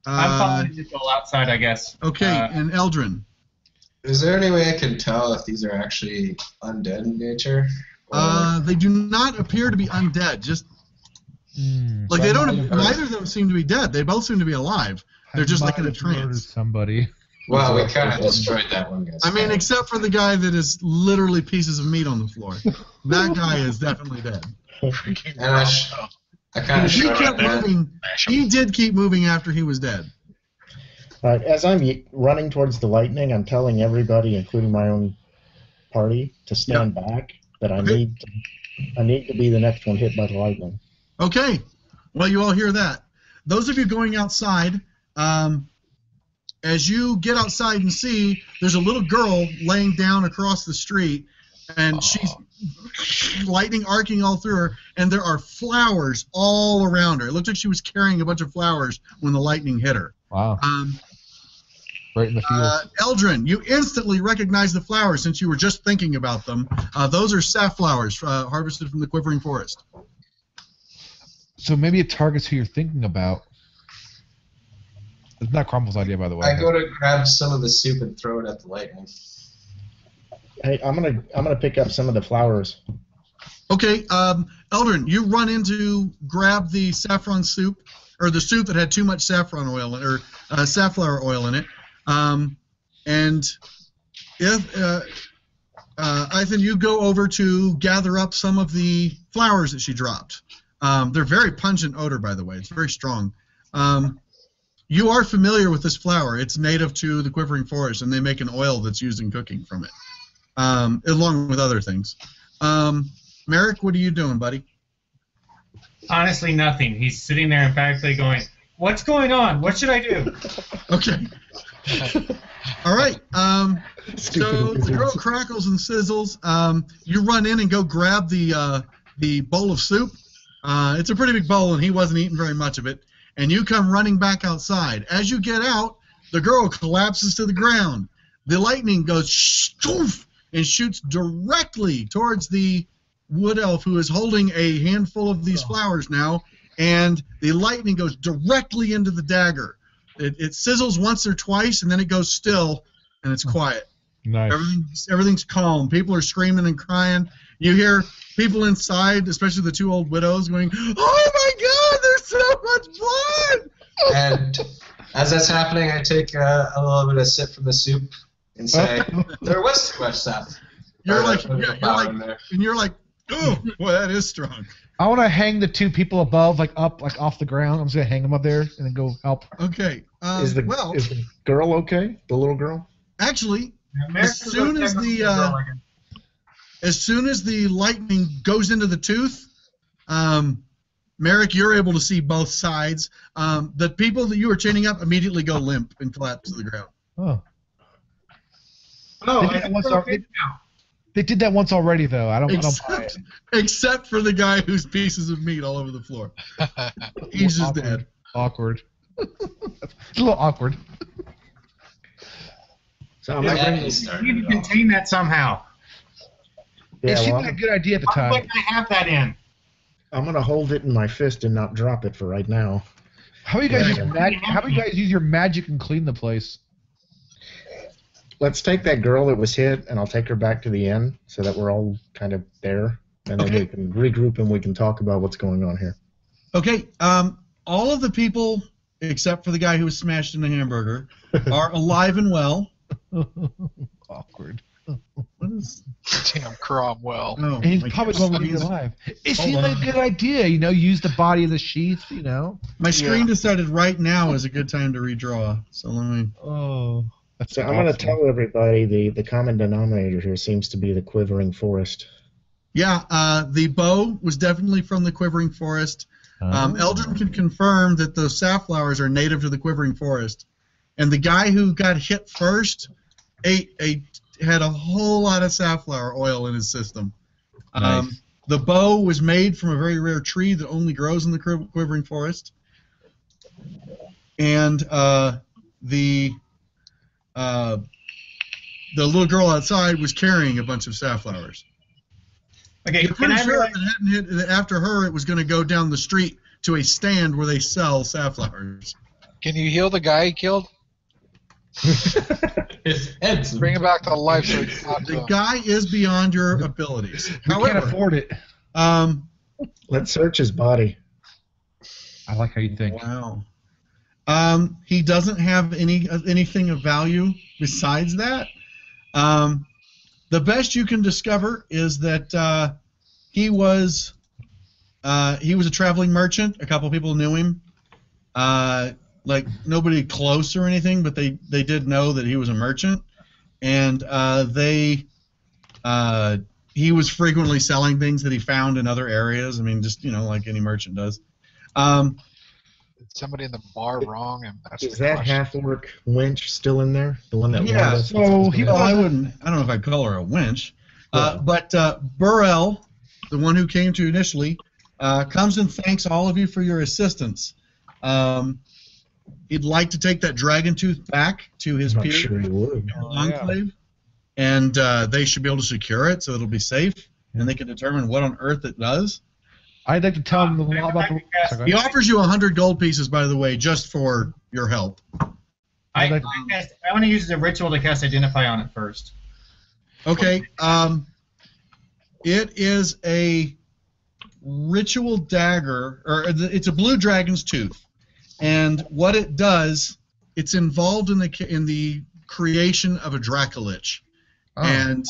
I'm following this all outside, I guess. Okay, and Eldrin. Is there any way I can tell if these are actually undead in nature? They do not appear to be undead. Just like they don't. Neither of them seem to be dead. They both seem to be alive. They're just like in a trance. Somebody. Well, we kind of destroyed that one, guys. I mean, except for the guy that is literally pieces of meat on the floor. That guy is definitely dead. And I kind of He showed kept it. moving. He did keep moving after he was dead. All right, as I'm running towards the lightning, I'm telling everybody, including my own party, to stand back. That I Okay. need to be the next one hit by the lightning. Okay. Well, you all hear that. Those of you going outside, as you get outside and see, there's a little girl laying down across the street, and she's lightning arcing all through her, and there are flowers all around her. It looks like she was carrying a bunch of flowers when the lightning hit her. Wow. Right in the field. Eldrin, you instantly recognize the flowers since you were just thinking about them. Those are safflowers harvested from the quivering forest. So maybe it targets who you're thinking about. It's not Crumble's idea, by the way. I go to grab some of the soup and throw it at the lightning. Hey, I'm gonna pick up some of the flowers. Okay, Eldrin, you run in to grab the saffron soup, or the soup that had too much saffron oil or safflower oil in it. And if Ethan, you go over to gather up some of the flowers that she dropped. They're very pungent odor, by the way. It's very strong. You are familiar with this flower. It's native to the quivering forest, and they make an oil that's used in cooking from it, along with other things. Merrick, what are you doing, buddy? Honestly, nothing. He's sitting there emphatically going, "What's going on? What should I do?" Okay. All right. So the girl crackles and sizzles. You run in and go grab the bowl of soup. It's a pretty big bowl, and he wasn't eating very much of it. And you come running back outside. As you get out, the girl collapses to the ground. The lightning goes shoof and shoots directly towards the wood elf who is holding a handful of these flowers now, and the lightning goes directly into the dagger. It sizzles once or twice, and then it goes still, and it's quiet. Nice. Everything's calm. People are screaming and crying. You hear people inside, especially the two old widows, going, "Oh my God, there's so much blood!" And as that's happening, I take a little bit of sip from the soup and say, "There was too much stuff." You're like, Put a yeah, flour in there. and you're like Oh, boy, that is strong. I want to hang the two people above, like up, like off the ground. I'm just gonna hang them up there and then go help. Okay. Is the girl okay? The little girl? Actually, as soon as the lightning goes into the tooth, Merrick, you're able to see both sides. The people that you were chaining up immediately go limp and collapse to the ground. Oh. Oh, They did that once already, though. I don't buy it. Except for the guy whose pieces of meat all over the floor. He's just dead. Awkward. It's a little awkward. So I'm gonna bring this. You need to contain that somehow. Yeah, It seemed well, like a good idea at the time. Why can I have that in? I'm gonna hold it in my fist and not drop it for right now. How do you guys Yeah. use your magic and clean the place? Let's take that girl that was hit, and I'll take her back to the inn so that we're all kind of there, and then we can regroup and we can talk about what's going on here. Okay. All of the people, except for the guy who was smashed in the hamburger, are alive and well. Awkward. What is? Damn Cromwell. Oh, He's my probably going to be screen's- alive. It Hold seemed like on. a good idea, use the body of the sheath, My screen decided right now is a good time to redraw. So let me. Oh. That's So I'm going to awesome. tell everybody the common denominator here seems to be the quivering forest. Yeah, the bow was definitely from the Quivering Forest. Eldrin can confirm that those safflowers are native to the Quivering Forest. And the guy who got hit first had a whole lot of safflower oil in his system. Nice. The bow was made from a very rare tree that only grows in the Quivering Forest. And the little girl outside was carrying a bunch of safflowers. Okay, You're can pretty I sure realize, that it hadn't hit, that after her, it was going to go down the street to a stand where they sell safflowers. Can you heal the guy he killed? His head's Bring him back to life so he can talk to The him. guy is beyond your abilities. We can't However, afford it. Let's search his body. I like how you think. wow. He doesn't have anything of value besides that. The best you can discover is that he was a traveling merchant. A couple people knew him. Like nobody close or anything, but they did know that he was a merchant, and he was frequently selling things that he found in other areas. I mean, just like any merchant does. Did somebody in the bar wrong him? That's Is the that question. half-orc wench still in there? The one that Yeah, warned us? so he- Well, I don't know if I'd call her a wench, but Burrell, the one who came to you initially, comes and thanks all of you for your assistance. He'd like to take that dragon tooth back to his I'm peers sure he would. in the Enclave, and they should be able to secure it so it'll be safe, and they can determine what on earrt it does. I'd like to tell him a lot about the. He offers you 100 gold pieces, by the way, just for your help. I want to use the ritual to cast Identify on it first. Okay. It is a ritual dagger, or it's a blue dragon's tooth, and what it does, it's involved in the creation of a Dracolich, and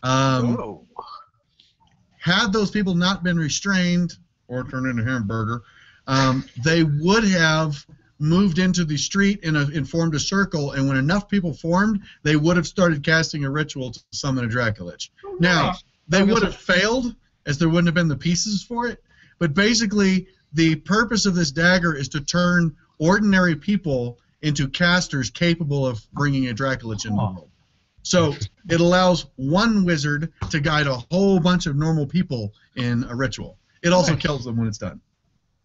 Whoa. had those people not been restrained or turned into hamburger, they would have moved into the street and formed a circle, and when enough people formed, they would have started casting a ritual to summon a Dracolich. Now, they would have failed, as there wouldn't have been the pieces for it, but basically, the purpose of this dagger is to turn ordinary people into casters capable of bringing a Dracolich into the world. So it allows one wizard to guide a whole bunch of normal people in a ritual. It also kills them when it's done.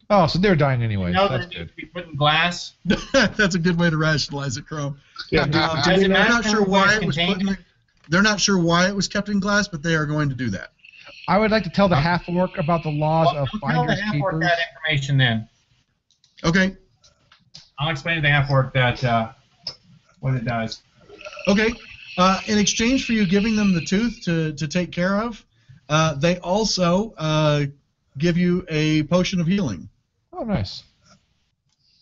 Oh, so they're dying anyway. You know That's that it good. needs to be put in glass. That's a good way to rationalize it, Chrome. Yeah, Does it They're matter not sure what why it's it was put contained? they're not sure why it was kept in glass, but they are going to do that. I would like to tell the half-orc about the laws Well, of don't tell the finders half-orc keepers. that information then. Okay. I'll explain to the half-orc that what it does. Okay. In exchange for you giving them the tooth to take care of, they also give you a potion of healing Oh, nice.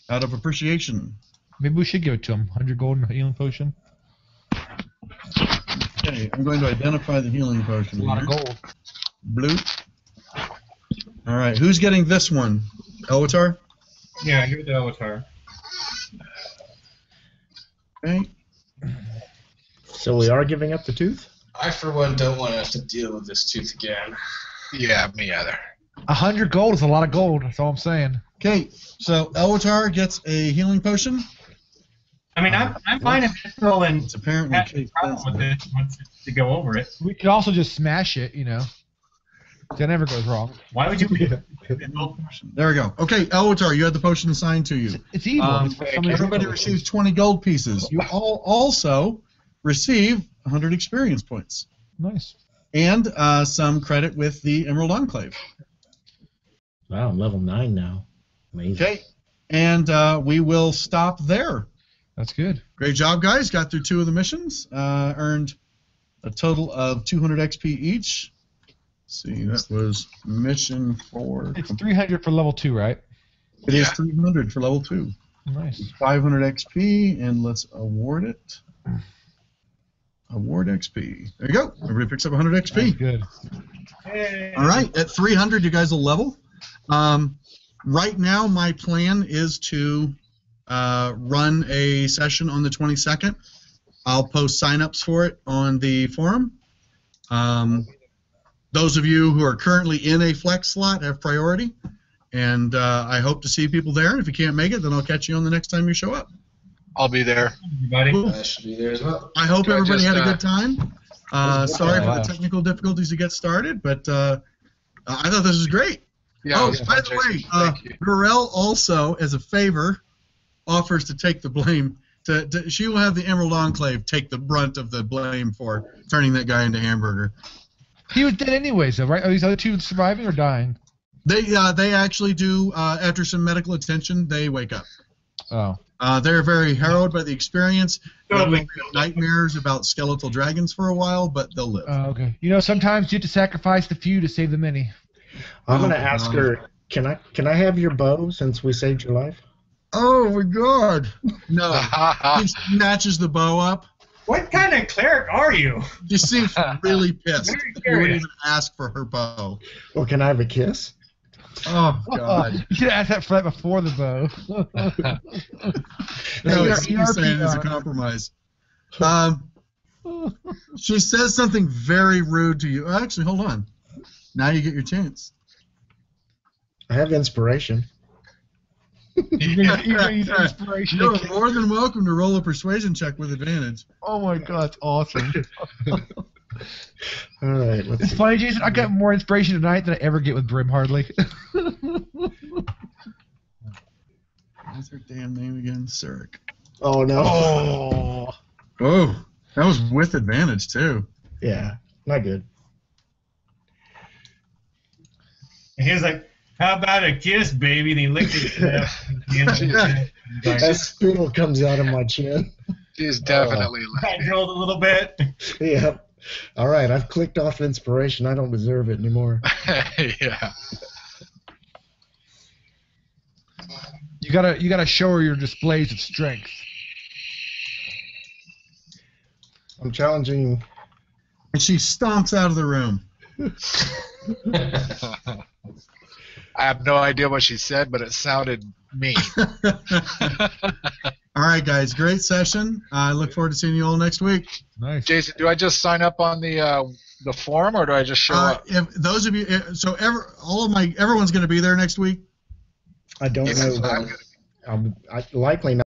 out of appreciation. Maybe we should give it to him. 100 gold and healing potion. Okay, I'm going to identify the healing potion. A lot of here. gold. Blue. right, who's getting this one? Elwatar? Yeah, give it to Elwatar. Okay. So we are giving up the tooth? I, for one, don't want to have to deal with this tooth again. Yeah, me either. 100 gold is a lot of gold. That's all I'm saying. Okay, so Elwatar gets a healing potion. I mean, I'm fine if it's and It's apparently have a problem with it once to go over it. We could also just smash it, you know. That never goes wrong. Why would you? There we go. Okay, Elwatar, you had the potion assigned to you. It's evil. It's for somebody Everybody evil. receives 20 gold pieces. You all also receive 100 experience points. Nice. And some credit with the Emerald Enclave. Wow, I'm level 9 now. Amazing. Okay, and we will stop there. That's good. Great job, guys. Got through 2 of the missions. Earned a total of 200 XP each. Let's see, that was mission 4. It's 300 for level 2, right? It is 300 for level 2. Nice. 500 XP, and let's award it. Award XP. There you go. Everybody picks up 100 That's XP. good. Hey. All right, at 300, you guys will level. Right now, my plan is to run a session on the 22nd. I'll post signups for it on the forum. Those of you who are currently in a flex slot have priority, and I hope to see people there. If you can't make it, then I'll catch you on the next time you show up. I'll be there. Everybody. Cool. I should be there as well. I hope Do I everybody just, had a good time. Sorry for Wow. the technical difficulties to get started, but I thought this was great. Yeah, Oh, it was by fun, the way, Jason. Thank you. Gorell also, as a favor, offers to take the blame. She will have the Emerald Enclave take the brunt of the blame for turning that guy into hamburger. He was dead anyways, though, right? Are these other 2 surviving or dying? They actually do, after some medical attention, they wake up. Oh. They're very harrowed by the experience. They'll Totally. have nightmares about skeletal dragons for a while, but they'll live. Okay. You know, sometimes you have to sacrifice the few to save the many. I'm going to ask her, can I have your bow since we saved your life? Oh my God! No, he snatches the bow up. What kind of cleric are you? She seems really pissed. Very You wouldn't curious. even ask for her bow. Well, can I have a kiss? Oh God! You should have asked that before the bow. No, Hey, he's ERP saying it's a on it. compromise. She says something very rude to you. Actually, hold on. Now you get your chance. I have inspiration. You're gonna use inspiration. You're more than welcome to roll a persuasion check with advantage. Oh my God, that's awesome. All right, let's It's see. funny, Jason. I got more inspiration tonight than I ever get with Brim Hardley. What's her damn name again? Surik. Oh, no. Oh. Oh, that was with advantage too. Yeah, not good. And he was like, "How about a kiss, baby?" And he licked his lip. That spittle comes out of my chin. She's definitely I drilled a little bit. Yeah. All right, I've clicked off inspiration. I don't deserve it anymore. yeah. You gotta show her your displays of strength. I'm challenging. And she stomps out of the room. I have no idea what she said, but it sounded mean. All right, guys, great session. I look forward to seeing you all next week. Nice. Jason, do I just sign up on the forum, or do I just show up? If those of you, everyone's going to be there next week. I don't Yes, know. I'm gonna- I'm likely not.